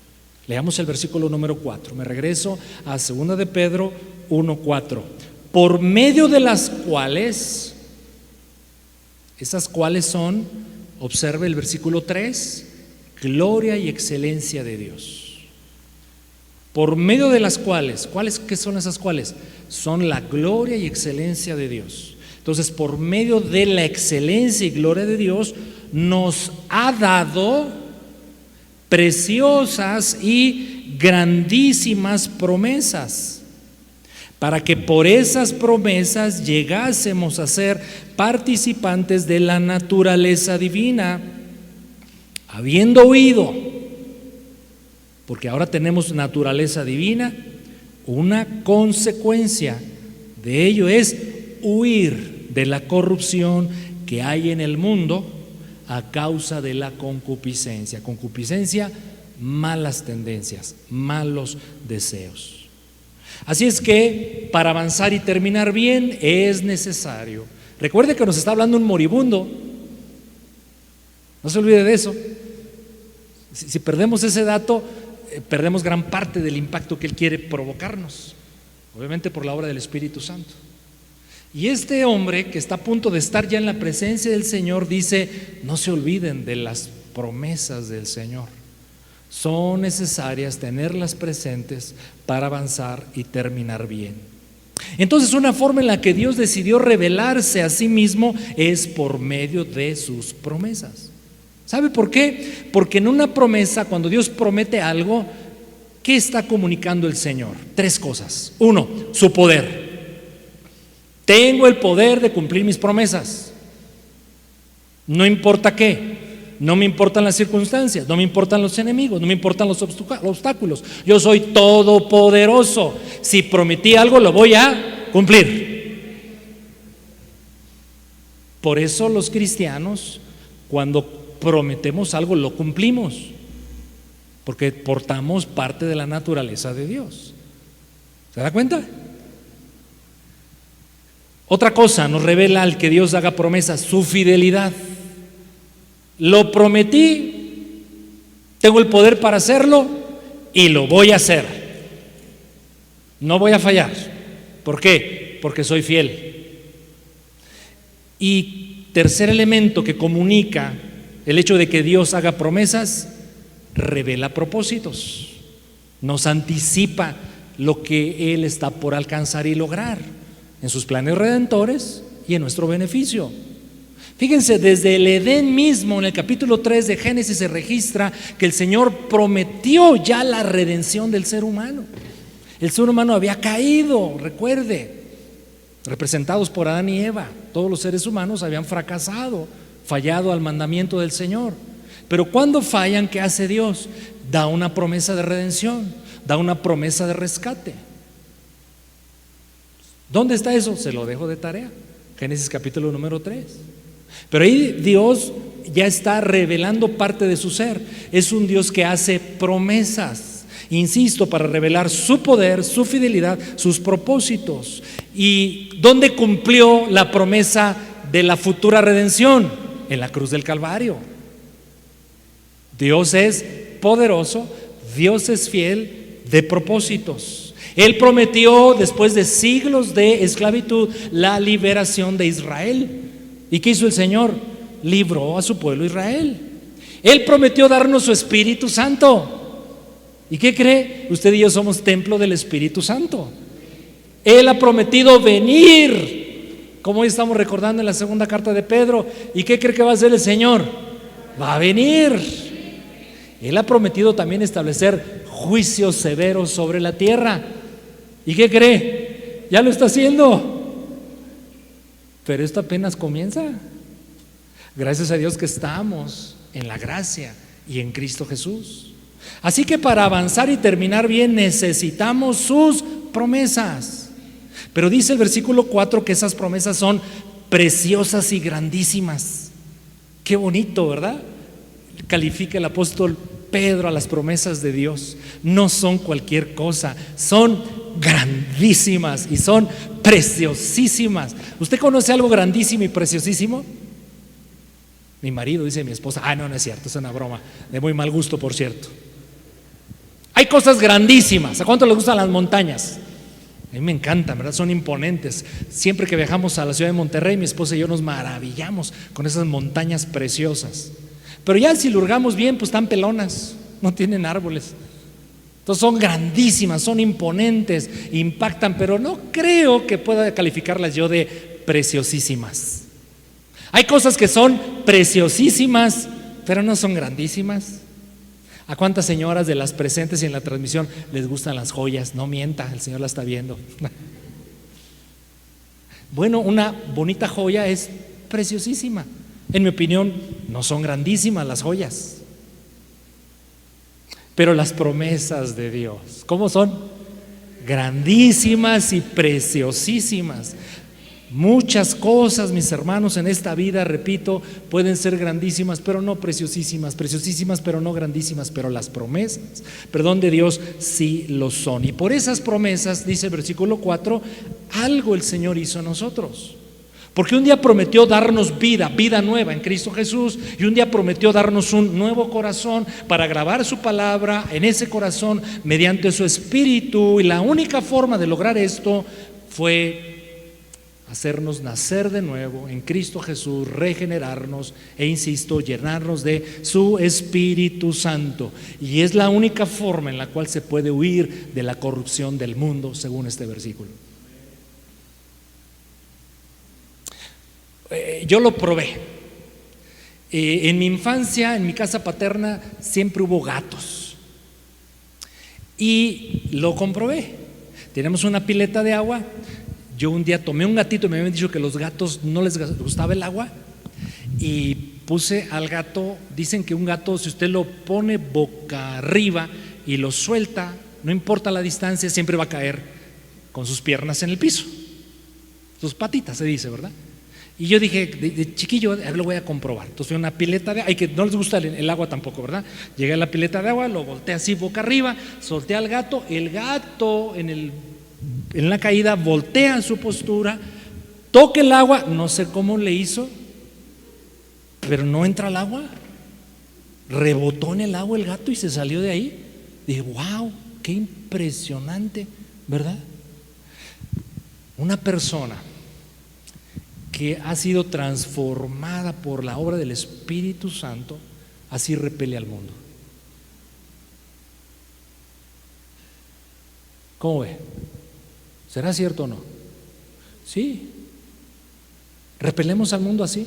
Leamos el versículo número 4. Me regreso a 2 de Pedro 1:4. Por medio de las cuales, esas cuales son, observe el versículo 3, gloria y excelencia de Dios. Por medio de las cuales, ¿qué son esas cuales? Son la gloria y excelencia de Dios. Entonces, por medio de la excelencia y gloria de Dios, nos ha dado preciosas y grandísimas promesas, para que por esas promesas llegásemos a ser participantes de la naturaleza divina, habiendo oído, porque ahora tenemos naturaleza divina. Una consecuencia de ello es huir de la corrupción que hay en el mundo a causa de la concupiscencia. Concupiscencia, malas tendencias, malos deseos. Así es que para avanzar y terminar bien es necesario. Recuerde que nos está hablando un moribundo. No se olvide de eso. Si perdemos ese dato, perdemos gran parte del impacto que Él quiere provocarnos, obviamente por la obra del Espíritu Santo. Y este hombre que está a punto de estar ya en la presencia del Señor dice: no se olviden de las promesas del Señor. Son necesarias tenerlas presentes para avanzar y terminar bien. Entonces, una forma en la que Dios decidió revelarse a sí mismo es por medio de sus promesas. ¿Sabe por qué? Porque en una promesa, cuando Dios promete algo, ¿qué está comunicando el Señor? 3 cosas. 1, su poder. Tengo el poder de cumplir mis promesas. No importa qué. No me importan las circunstancias, no me importan los enemigos, no me importan los obstáculos. Yo soy todopoderoso. Si prometí algo, lo voy a cumplir. Por eso los cristianos, cuando prometemos algo, lo cumplimos, porque portamos parte de la naturaleza de Dios. ¿Se da cuenta? Otra cosa nos revela al que Dios haga promesas: su fidelidad. Lo prometí, tengo el poder para hacerlo y lo voy a hacer. No voy a fallar. ¿Por qué? Porque soy fiel. Y tercer elemento que comunica el hecho de que Dios haga promesas: revela propósitos. Nos anticipa lo que Él está por alcanzar y lograr en sus planes redentores y en nuestro beneficio. Fíjense, desde el Edén mismo, en el capítulo 3 de Génesis, se registra que el Señor prometió ya la redención del ser humano. El ser humano había caído, recuerde, representados por Adán y Eva. Todos los seres humanos habían fracasado, fallado al mandamiento del Señor. Pero cuando fallan, ¿qué hace Dios? Da una promesa de redención, da una promesa de rescate. ¿Dónde está eso? Se lo dejo de tarea. Génesis capítulo número 3. Pero ahí Dios ya está revelando parte de su ser. Es un Dios que hace promesas, insisto, para revelar su poder, su fidelidad, sus propósitos. ¿Y dónde cumplió la promesa de la futura redención? En la cruz del Calvario. Dios es poderoso, Dios es fiel de propósitos. Él prometió, después de siglos de esclavitud, la liberación de Israel. ¿Y qué hizo el Señor? Libró a su pueblo Israel. Él prometió darnos su Espíritu Santo. ¿Y qué cree? Usted y yo somos templo del Espíritu Santo. Él ha prometido venir, como hoy estamos recordando en la segunda carta de Pedro. ¿Y qué cree que va a hacer el Señor? Va a venir. Él ha prometido también establecer juicios severos sobre la tierra. ¿Y qué cree? Ya lo está haciendo. Pero esto apenas comienza. Gracias a Dios que estamos en la gracia y en Cristo Jesús. Así que para avanzar y terminar bien necesitamos sus promesas. Pero dice el versículo 4 que esas promesas son preciosas y grandísimas. Qué bonito, ¿verdad? Califica el apóstol Pedro a las promesas de Dios. No son cualquier cosa, son grandísimas y son preciosísimas. ¿Usted conoce algo grandísimo y preciosísimo? Mi marido, dice mi esposa. No, no es cierto, es una broma de muy mal gusto, por cierto. Hay cosas grandísimas. ¿A cuánto les gustan las montañas? A mí me encantan, ¿verdad? Son imponentes. Siempre que viajamos a la ciudad de Monterrey, mi esposa y yo nos maravillamos con esas montañas preciosas. Pero ya si lo hurgamos bien, pues están pelonas, no tienen árboles. Entonces son grandísimas, son imponentes, impactan, pero no creo que pueda calificarlas yo de preciosísimas. Hay cosas que son preciosísimas, pero no son grandísimas. ¿A cuántas señoras de las presentes y en la transmisión les gustan las joyas? No mienta, el Señor la está viendo. Bueno, una bonita joya es preciosísima. En mi opinión, no son grandísimas las joyas. Pero las promesas de Dios, ¿cómo son? Grandísimas y preciosísimas. Muchas cosas, mis hermanos, en esta vida, repito, pueden ser grandísimas, pero no preciosísimas, preciosísimas, pero no grandísimas, pero las promesas, de Dios sí lo son. Y por esas promesas, dice el versículo 4, algo el Señor hizo en nosotros. Porque un día prometió darnos vida nueva en Cristo Jesús, y un día prometió darnos un nuevo corazón para grabar su palabra en ese corazón mediante su Espíritu. Y la única forma de lograr esto fue hacernos nacer de nuevo en Cristo Jesús, regenerarnos e insisto, llenarnos de su Espíritu Santo. Y es la única forma en la cual se puede huir de la corrupción del mundo, según este versículo. Yo lo probé. En mi infancia, en mi casa paterna, siempre hubo gatos. Y lo comprobé. Tenemos una pileta de agua. Yo un día tomé un gatito y me habían dicho que los gatos no les gustaba el agua. Y puse al gato, dicen que un gato, si usted lo pone boca arriba y lo suelta, no importa la distancia, siempre va a caer con sus piernas en el piso. Sus patitas se dice, ¿verdad? Y yo dije, de chiquillo, lo voy a comprobar. Entonces fui a una pileta de agua, que no les gusta el agua tampoco, ¿verdad? Llegué a la pileta de agua, lo volteé así boca arriba, solté al gato, el gato en la caída voltea su postura, toca el agua, no sé cómo le hizo, pero no entra el agua, rebotó en el agua el gato y se salió de ahí. Dije, wow, qué impresionante, ¿verdad? Una persona que ha sido transformada por la obra del Espíritu Santo, así repele al mundo. ¿Cómo ve? ¿Será cierto o no? Sí. Repelemos al mundo así.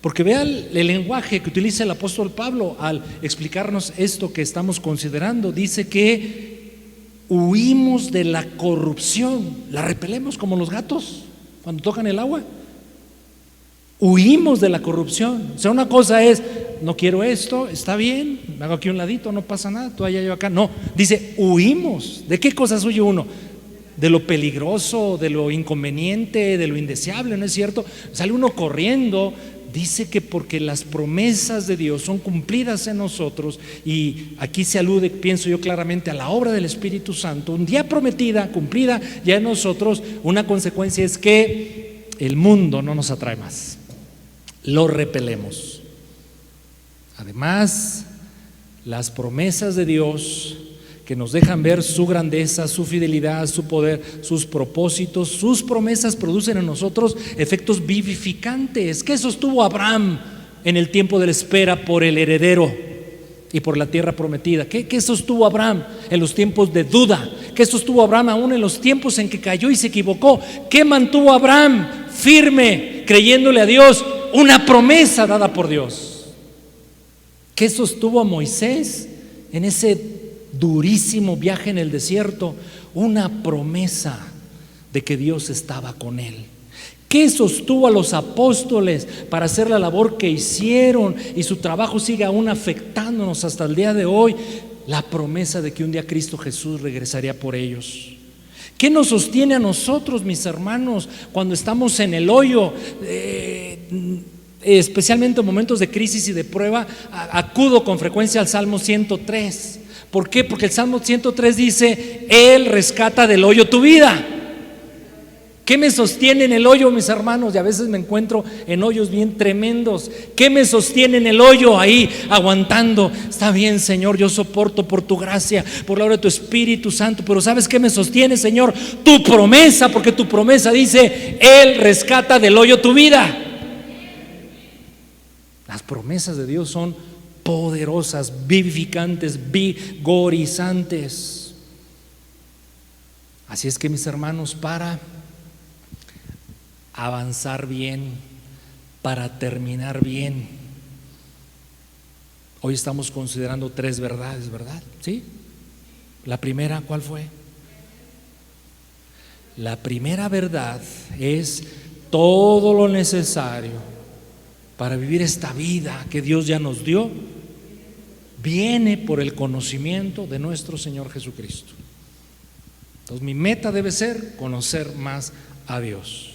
Porque vea el lenguaje que utiliza el apóstol Pablo al explicarnos esto que estamos considerando. Dice que huimos de la corrupción, la repelemos como los gatos cuando tocan el agua. Huimos de la corrupción. O sea, una cosa es, no quiero esto, está bien, me hago aquí un ladito, no pasa nada, tú allá, yo acá. No, dice, huimos. ¿De qué cosas huye uno? De lo peligroso, de lo inconveniente, de lo indeseable, ¿no es cierto? Sale uno corriendo. Dice que porque las promesas de Dios son cumplidas en nosotros, y aquí se alude, pienso yo claramente, a la obra del Espíritu Santo, un día prometida, cumplida ya en nosotros. Una consecuencia es que el mundo no nos atrae más, lo repelemos. Además, las promesas de Dios que nos dejan ver su grandeza, su fidelidad, su poder, sus propósitos, sus promesas producen en nosotros efectos vivificantes. ¿Qué sostuvo Abraham en el tiempo de la espera por el heredero y por la tierra prometida? ¿Qué sostuvo Abraham en los tiempos de duda? ¿Qué sostuvo Abraham aún en los tiempos en que cayó y se equivocó? ¿Qué mantuvo Abraham firme, creyéndole a Dios una promesa dada por Dios? ¿Qué sostuvo a Moisés en ese durísimo viaje en el desierto? Una promesa de que Dios estaba con él. ¿Qué sostuvo a los apóstoles para hacer la labor que hicieron y su trabajo sigue aún afectándonos hasta el día de hoy? La promesa de que un día Cristo Jesús regresaría por ellos. ¿Qué nos sostiene a nosotros, mis hermanos, cuando estamos en el hoyo? Especialmente en momentos de crisis y de prueba, acudo con frecuencia al Salmo 103. ¿Por qué? Porque el Salmo 103 dice: Él rescata del hoyo tu vida. ¿Qué me sostiene en el hoyo, mis hermanos? Y a veces me encuentro en hoyos bien tremendos. ¿Qué me sostiene en el hoyo ahí aguantando? Está bien, Señor, yo soporto por tu gracia, por la obra de tu Espíritu Santo. Pero ¿sabes qué me sostiene, Señor? Tu promesa, porque tu promesa dice: Él rescata del hoyo tu vida. Las promesas de Dios son poderosas, vivificantes, vigorizantes. Así es que, mis hermanos, para avanzar bien, para terminar bien, hoy estamos considerando 3 verdades, ¿verdad? ¿Sí? La primera, ¿cuál fue? La primera verdad es: todo lo necesario para vivir esta vida que Dios ya nos dio viene por el conocimiento de nuestro Señor Jesucristo. Entonces, mi meta debe ser conocer más a Dios.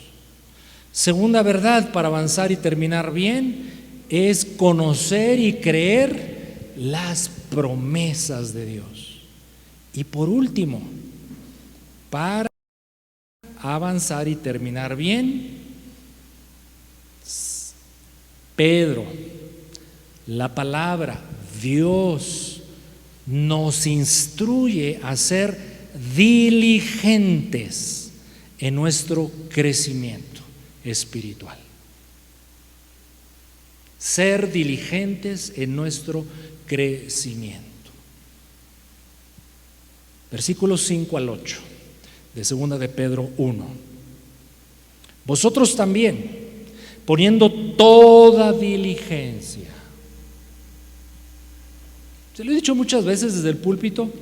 Segunda verdad para avanzar y terminar bien es conocer y creer las promesas de Dios. Y por último, para avanzar y terminar bien, Pedro, la palabra, Dios nos instruye a ser diligentes en nuestro crecimiento espiritual. Ser diligentes en nuestro crecimiento. Versículos 5 al 8 de 2 de Pedro 1. Vosotros también, poniendo toda diligencia. Se lo he dicho muchas veces desde el púlpito.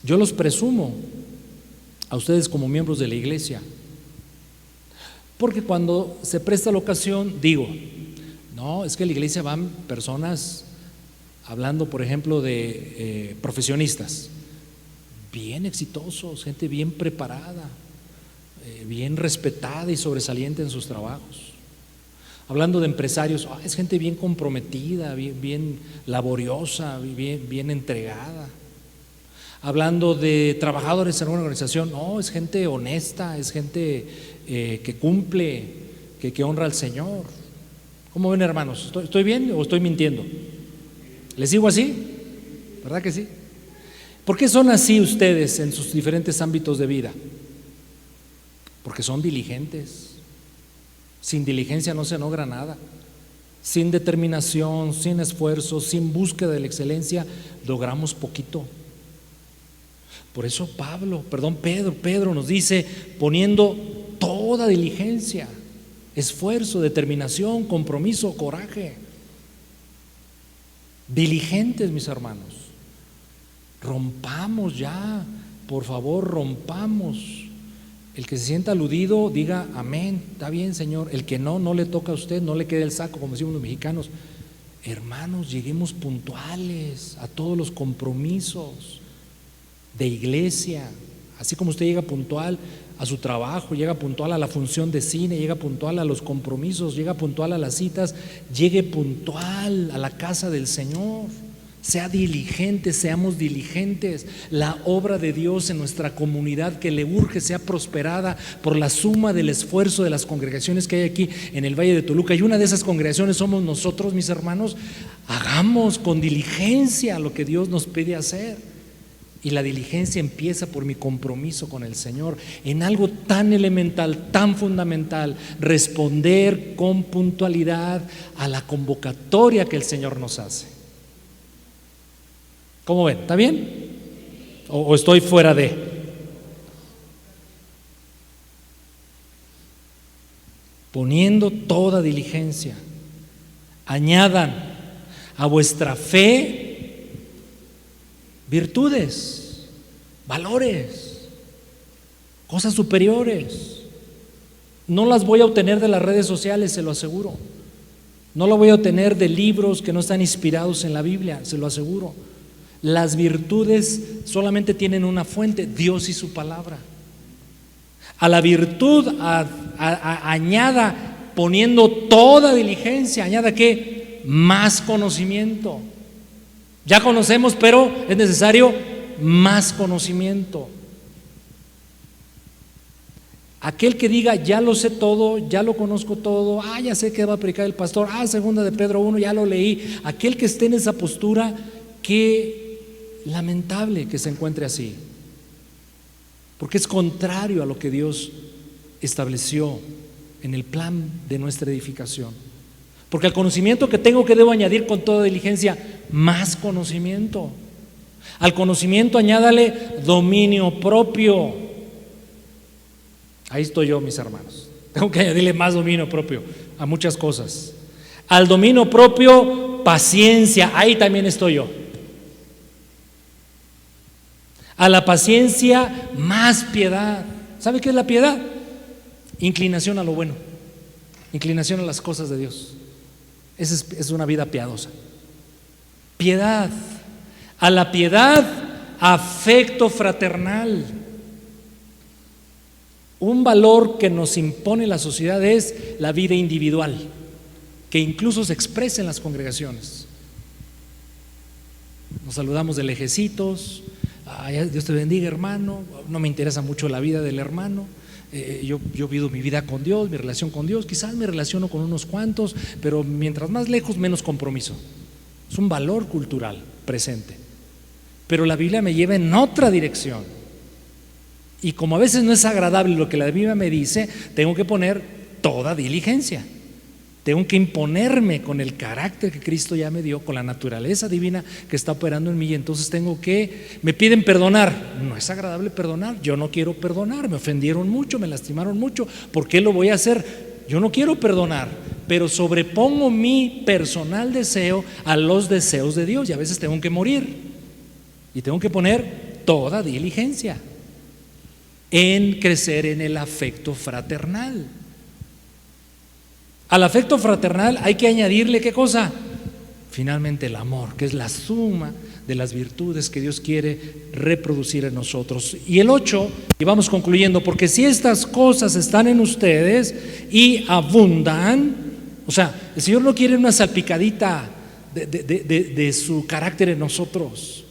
Yo los presumo a ustedes como miembros de la iglesia, porque cuando se presta la ocasión digo: no, es que en la iglesia van personas hablando, por ejemplo, de profesionistas bien exitosos, gente bien preparada, bien respetada y sobresaliente en sus trabajos. Hablando de empresarios, es gente bien comprometida, bien laboriosa, bien entregada. Hablando de trabajadores en una organización, no, es gente honesta, es gente que cumple, que honra al Señor. ¿Cómo ven, hermanos? ¿Estoy bien o estoy mintiendo? ¿Les digo así? ¿Verdad que sí? ¿Por qué son así ustedes en sus diferentes ámbitos de vida? Porque son diligentes. Sin diligencia no se logra nada. Sin determinación, sin esfuerzo, sin búsqueda de la excelencia, logramos poquito. Por eso Pedro nos dice, poniendo toda diligencia, esfuerzo, determinación, compromiso, coraje. Diligentes, mis hermanos. Rompamos ya, por favor, rompamos. El que se sienta aludido, diga amén, está bien, Señor. El que no le toca a usted, no le quede el saco, como decimos los mexicanos. Hermanos, lleguemos puntuales a todos los compromisos de iglesia, así como usted llega puntual a su trabajo, llega puntual a la función de cine, llega puntual a los compromisos, llega puntual a las citas, llegue puntual a la casa del Señor. Sea diligente, seamos diligentes. La obra de Dios en nuestra comunidad que le urge sea prosperada por la suma del esfuerzo de las congregaciones que hay aquí en el Valle de Toluca, y una de esas congregaciones somos nosotros, mis hermanos. Hagamos con diligencia lo que Dios nos pide hacer. Y la diligencia empieza por mi compromiso con el Señor en algo tan elemental, tan fundamental: responder con puntualidad a la convocatoria que el Señor nos hace. ¿Cómo ven? ¿Está bien? ¿O estoy fuera de? Poniendo toda diligencia, añadan a vuestra fe virtudes, valores, cosas superiores. No las voy a obtener de las redes sociales, se lo aseguro. No lo voy a obtener de libros que no están inspirados en la Biblia, se lo aseguro. Las virtudes solamente tienen una fuente: Dios y su palabra. A la virtud añada, poniendo toda diligencia, añada ¿qué? Más conocimiento. Ya conocemos, pero es necesario más conocimiento. Aquel que diga ya lo sé todo, ya lo conozco todo, ya sé que va a predicar el pastor, segunda de Pedro 1, ya lo leí. Aquel que esté en esa postura, qué lamentable que se encuentre así, porque es contrario a lo que Dios estableció en el plan de nuestra edificación. Porque al conocimiento que tengo, que debo añadir con toda diligencia, más conocimiento. Al conocimiento añádale dominio propio. Ahí estoy yo, mis hermanos. Tengo que añadirle más dominio propio a muchas cosas. Al dominio propio, paciencia. Ahí también estoy yo. A la paciencia, más piedad. ¿Sabe qué es la piedad? Inclinación a lo bueno, inclinación a las cosas de Dios. Esa es una vida piadosa. Piedad. A la piedad, afecto fraternal. Un valor que nos impone la sociedad es la vida individual, que incluso se expresa en las congregaciones. Nos saludamos de lejecitos. Dios te bendiga, hermano. No me interesa mucho la vida del hermano. Yo vivo mi vida con Dios, mi relación con Dios. Quizás me relaciono con unos cuantos, pero mientras más lejos, menos compromiso. Es un valor cultural presente. Pero la Biblia me lleva en otra dirección. Y como a veces no es agradable lo que la Biblia me dice, tengo que poner toda diligencia. Tengo que imponerme con el carácter que Cristo ya me dio, con la naturaleza divina que está operando en mí. Y entonces me piden perdonar. No es agradable perdonar. Yo no quiero perdonar. Me ofendieron mucho, me lastimaron mucho. ¿Por qué lo voy a hacer? Yo no quiero perdonar, pero sobrepongo mi personal deseo a los deseos de Dios. Y a veces tengo que morir. Y tengo que poner toda diligencia en crecer en el afecto fraternal. Al afecto fraternal hay que añadirle ¿qué cosa? Finalmente el amor, que es la suma de las virtudes que Dios quiere reproducir en nosotros. Y el 8, y vamos concluyendo, porque si estas cosas están en ustedes y abundan, o sea, el Señor no quiere una salpicadita de su carácter en nosotros.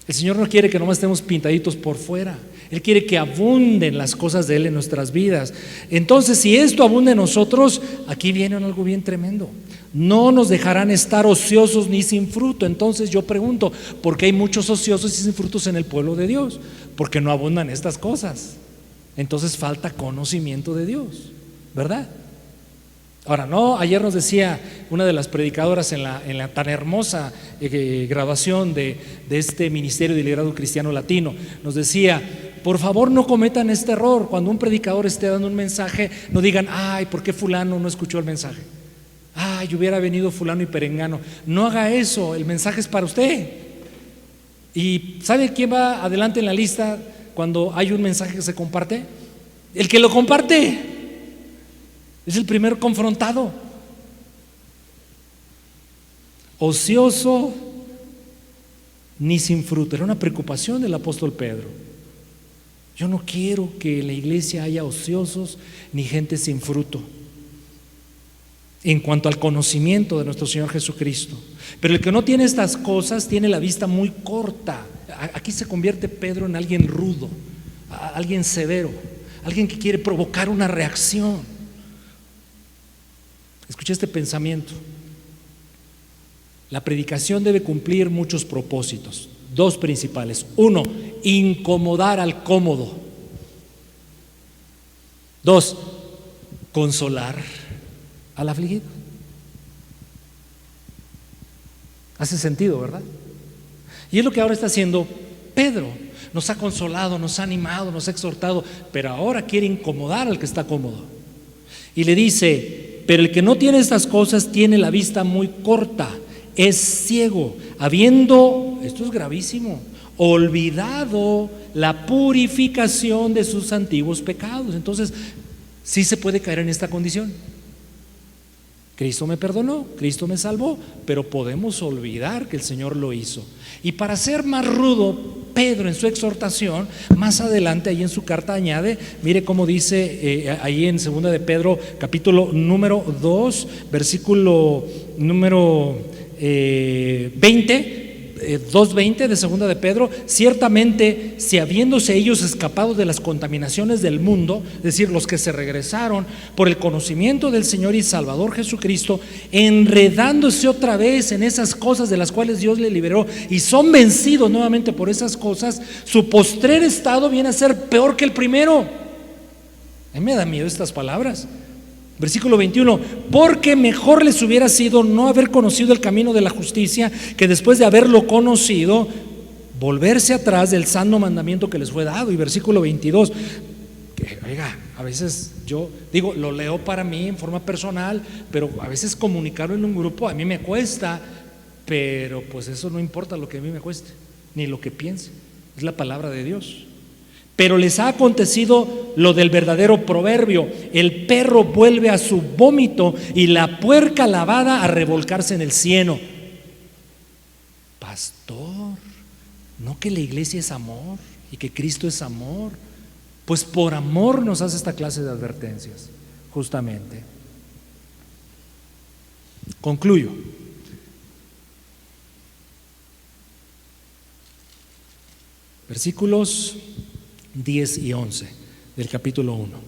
El Señor no quiere que nomás estemos pintaditos por fuera. Él quiere que abunden las cosas de Él en nuestras vidas. Entonces, si esto abunda en nosotros, aquí viene algo bien tremendo. No nos dejarán estar ociosos ni sin fruto. Entonces yo pregunto, ¿por qué hay muchos ociosos y sin frutos en el pueblo de Dios? Porque no abundan estas cosas. Entonces falta conocimiento de Dios, ¿verdad? Ahora, no, ayer nos decía una de las predicadoras en la tan hermosa graduación de este Ministerio de Liderazgo Cristiano Latino, nos decía: por favor no cometan este error. Cuando un predicador esté dando un mensaje, no digan: ay, ¿por qué fulano no escuchó el mensaje? Ay, hubiera venido fulano y perengano. No haga eso, el mensaje es para usted. ¿Y sabe quién va adelante en la lista cuando hay un mensaje que se comparte? El que lo comparte. Es el primer confrontado. Ocioso ni sin fruto. Era una preocupación del apóstol Pedro. Yo no quiero que en la iglesia haya ociosos ni gente sin fruto en cuanto al conocimiento de nuestro Señor Jesucristo. Pero el que no tiene estas cosas tiene la vista muy corta. Aquí se convierte Pedro en alguien rudo, alguien severo, alguien que quiere provocar una reacción. Escuché este pensamiento: la predicación debe cumplir muchos propósitos, dos principales. Uno, incomodar al cómodo. Dos, consolar al afligido. Hace sentido, ¿verdad? Y es lo que ahora está haciendo Pedro. Nos ha consolado, nos ha animado, nos ha exhortado, pero ahora quiere incomodar al que está cómodo. Y le dice: pero el que no tiene estas cosas tiene la vista muy corta, es ciego, habiendo, esto es gravísimo, olvidado la purificación de sus antiguos pecados. Entonces, sí se puede caer en esta condición. Cristo me perdonó, Cristo me salvó, pero podemos olvidar que el Señor lo hizo. Y para ser más rudo, Pedro en su exhortación, más adelante ahí en su carta añade, mire cómo dice ahí en 2 de Pedro, capítulo número 2, versículo número 20, 2:20 de 2 de Pedro: ciertamente, si habiéndose ellos escapado de las contaminaciones del mundo, es decir, los que se regresaron por el conocimiento del Señor y Salvador Jesucristo, enredándose otra vez en esas cosas de las cuales Dios le liberó, y son vencidos nuevamente por esas cosas, su postrer estado viene a ser peor que el primero. A mí me da miedo estas palabras. Versículo 21: porque mejor les hubiera sido no haber conocido el camino de la justicia, que después de haberlo conocido, volverse atrás del santo mandamiento que les fue dado. Y versículo 22, que, oiga, a veces yo digo, lo leo para mí en forma personal, pero a veces comunicarlo en un grupo a mí me cuesta, pero pues eso no importa lo que a mí me cueste, ni lo que piense, es la palabra de Dios. Pero les ha acontecido lo del verdadero proverbio: el perro vuelve a su vómito y la puerca lavada a revolcarse en el cieno. Pastor, ¿no que la iglesia es amor y que Cristo es amor? Pues por amor nos hace esta clase de advertencias, justamente. Concluyo. Versículos 10 y 11 del capítulo 1.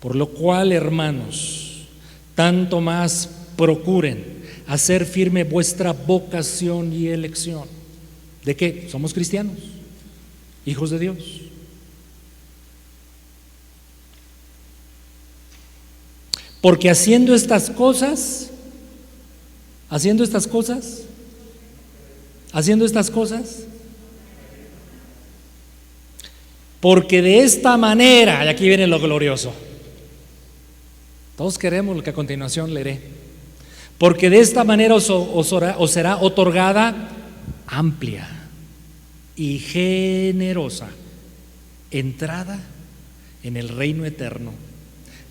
Por lo cual, hermanos, tanto más procuren hacer firme vuestra vocación y elección. ¿De qué? Somos cristianos, hijos de Dios. Porque haciendo estas cosas, porque de esta manera, y aquí viene lo glorioso, todos queremos lo que a continuación leeré, porque de esta manera os será otorgada amplia y generosa entrada en el reino eterno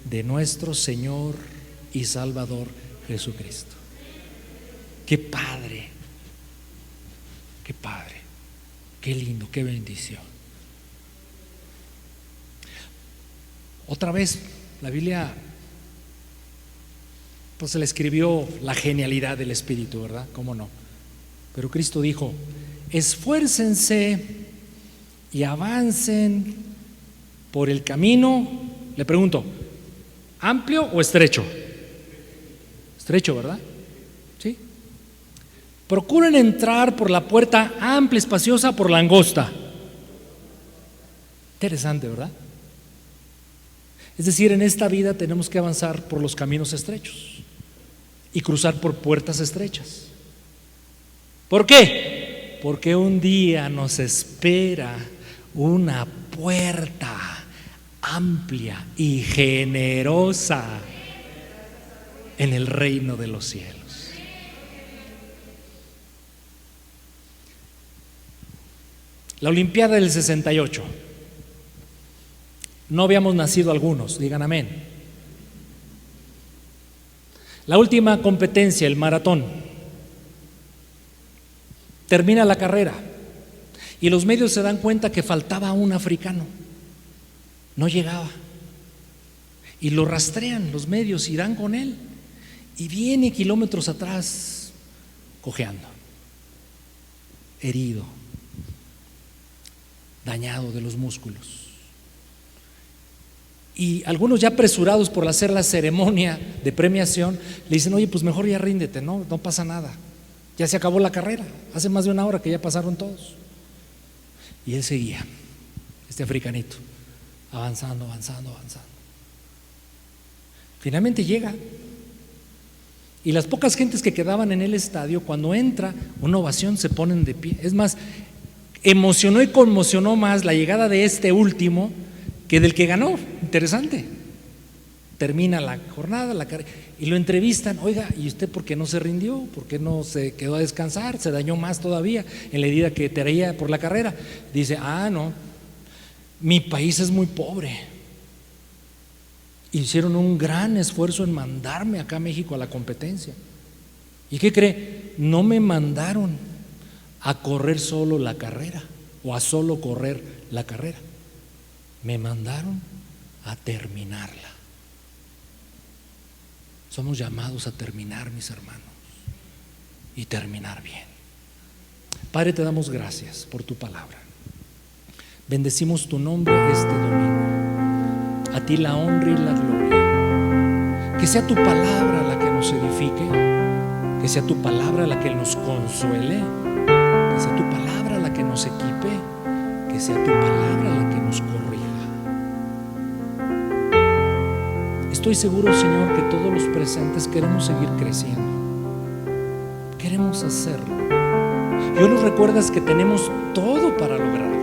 de nuestro Señor y Salvador Jesucristo. Qué padre, qué lindo, qué bendición. Otra vez, la Biblia pues se le escribió la genialidad del Espíritu, ¿verdad? ¿Cómo no? Pero Cristo dijo: esfuércense y avancen por el camino. Le pregunto, ¿amplio o estrecho? Estrecho, ¿verdad? Sí. Procuren entrar por la puerta amplia, espaciosa, por la angosta. Interesante, ¿verdad? Es decir, en esta vida tenemos que avanzar por los caminos estrechos y cruzar por puertas estrechas. ¿Por qué? Porque un día nos espera una puerta amplia y generosa en el reino de los cielos. La Olimpiada del 68. No habíamos nacido algunos, digan amén. La última competencia, el maratón. Termina la carrera y los medios se dan cuenta que faltaba un africano. No llegaba. Y lo rastrean los medios y dan con él. Y viene kilómetros atrás, cojeando, herido, dañado de los músculos. Y algunos ya apresurados por hacer la ceremonia de premiación le dicen: oye, pues mejor ya ríndete, no pasa nada, ya se acabó la carrera, hace más de una hora que ya pasaron todos. Y él seguía, este africanito, avanzando. Finalmente llega, y las pocas gentes que quedaban en el estadio, cuando entra una ovación, se ponen de pie. Es más, emocionó y conmocionó más la llegada de este último que del que ganó. Interesante. Termina la jornada, y lo entrevistan: oiga, ¿y usted por qué no se rindió? ¿Por qué no se quedó a descansar? ¿Se dañó más todavía en la herida que traía por la carrera? Dice: no, mi país es muy pobre. Hicieron un gran esfuerzo en mandarme acá a México a la competencia. ¿Y qué cree? No me mandaron a correr solo la carrera o a solo correr la carrera. Me mandaron a terminarla. Somos llamados a terminar, mis hermanos, y terminar bien. Padre, te damos gracias por tu palabra. Bendecimos tu nombre este domingo. A ti la honra y la gloria. Que sea tu palabra la que nos edifique, que sea tu palabra la que nos consuele, que sea tu palabra la que nos equipe, que sea tu palabra la que nos corrija. Estoy seguro, Señor, que todos los presentes queremos seguir creciendo, queremos hacerlo. Y hoy nos recuerdas que tenemos todo para lograrlo.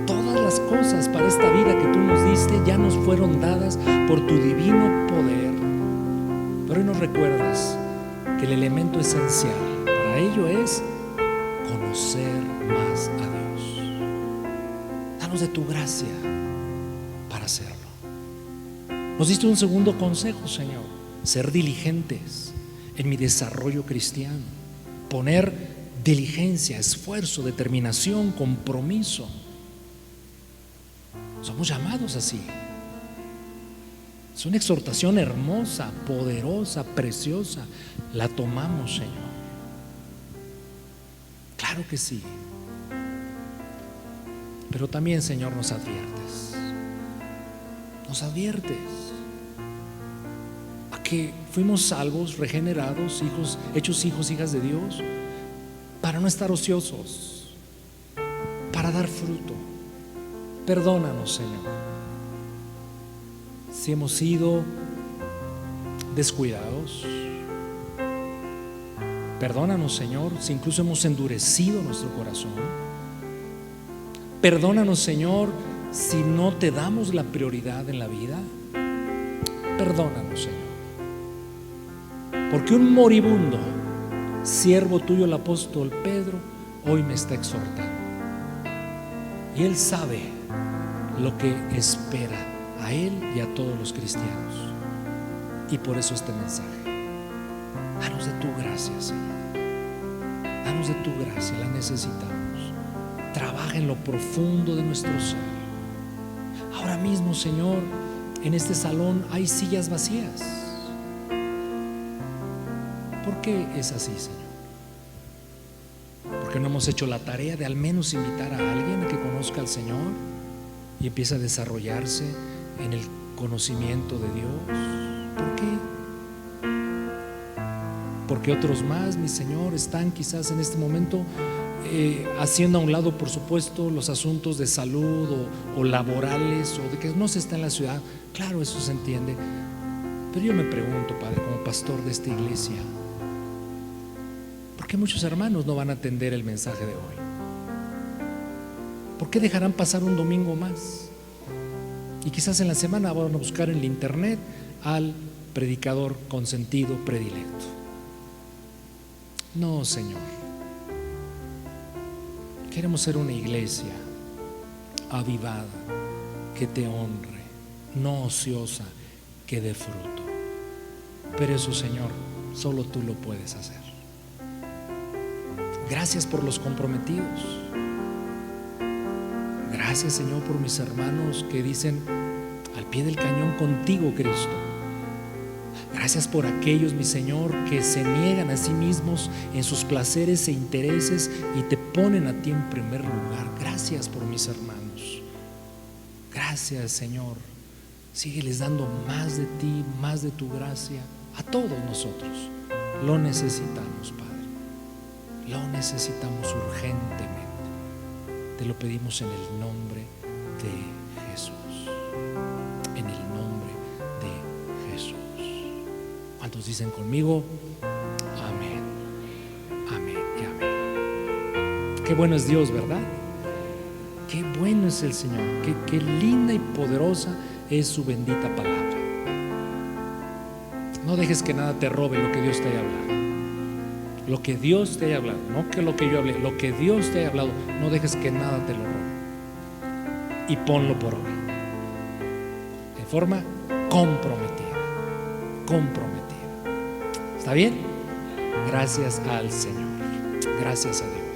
Todas las cosas para esta vida que tú nos diste ya nos fueron dadas por tu divino poder. Pero hoy nos recuerdas que el elemento esencial para ello es conocer más a Dios. Danos de tu gracia para hacerlo. Nos diste un segundo consejo, Señor: ser diligentes en mi desarrollo cristiano, poner diligencia, esfuerzo, determinación, compromiso. Somos llamados así. Es una exhortación hermosa, poderosa, preciosa. La tomamos, Señor. Claro que sí. Pero también, Señor, nos adviertes a que fuimos salvos, regenerados, hijos, hechos hijos, hijas de Dios, para no estar ociosos, para dar fruto. Perdónanos, Señor, si hemos sido descuidados. Perdónanos, Señor, si incluso hemos endurecido nuestro corazón. Perdónanos, Señor, si no te damos la prioridad en la vida. Perdónanos, Señor, porque un moribundo siervo tuyo, el apóstol Pedro, hoy me está exhortando, y él sabe lo que espera a él y a todos los cristianos, y por eso este mensaje. Danos de tu gracia, Señor, danos de tu gracia, la necesitamos. Trabaja en lo profundo de nuestro ser. Ahora mismo, Señor, en este salón hay sillas vacías. ¿Por qué es así, Señor? Porque no hemos hecho la tarea de al menos invitar a alguien a que conozca al Señor y empiece a desarrollarse en el conocimiento de Dios. ¿Por qué? Porque otros más, mi Señor, están quizás en este momento haciendo a un lado, por supuesto, los asuntos de salud o laborales, o de que no se está en la ciudad. Claro, eso se entiende. Pero yo me pregunto, Padre, como pastor de esta iglesia, ¿por qué muchos hermanos no van a atender el mensaje de hoy? ¿Por qué dejarán pasar un domingo más? Y quizás en la semana van a buscar en el internet al predicador consentido predilecto. No, Señor. Queremos ser una iglesia avivada, que te honre, no ociosa, que dé fruto. Pero eso, Señor, solo tú lo puedes hacer. Gracias por los comprometidos. Gracias, Señor, por mis hermanos que dicen: al pie del cañón contigo, Cristo. Gracias por aquellos, mi Señor, que se niegan a sí mismos en sus placeres e intereses y te ponen a ti en primer lugar. Gracias por mis hermanos. Gracias, Señor. Sígueles dando más de ti, más de tu gracia a todos nosotros. Lo necesitamos, Padre. Lo necesitamos urgentemente. Te lo pedimos en el nombre de Jesús. En el nombre de Jesús. ¿Cuántos dicen conmigo? Amén. Amén y amén. Qué bueno es Dios, ¿verdad? Qué bueno es el Señor. Qué linda y poderosa es su bendita palabra. No dejes que nada te robe lo que Dios te haya hablado. Lo que Dios te haya hablado, no que lo que yo hablé, lo que Dios te haya hablado, no dejes que nada te lo robe. Y ponlo por obra. De forma comprometida. Comprometida. ¿Está bien? Gracias al Señor. Gracias a Dios.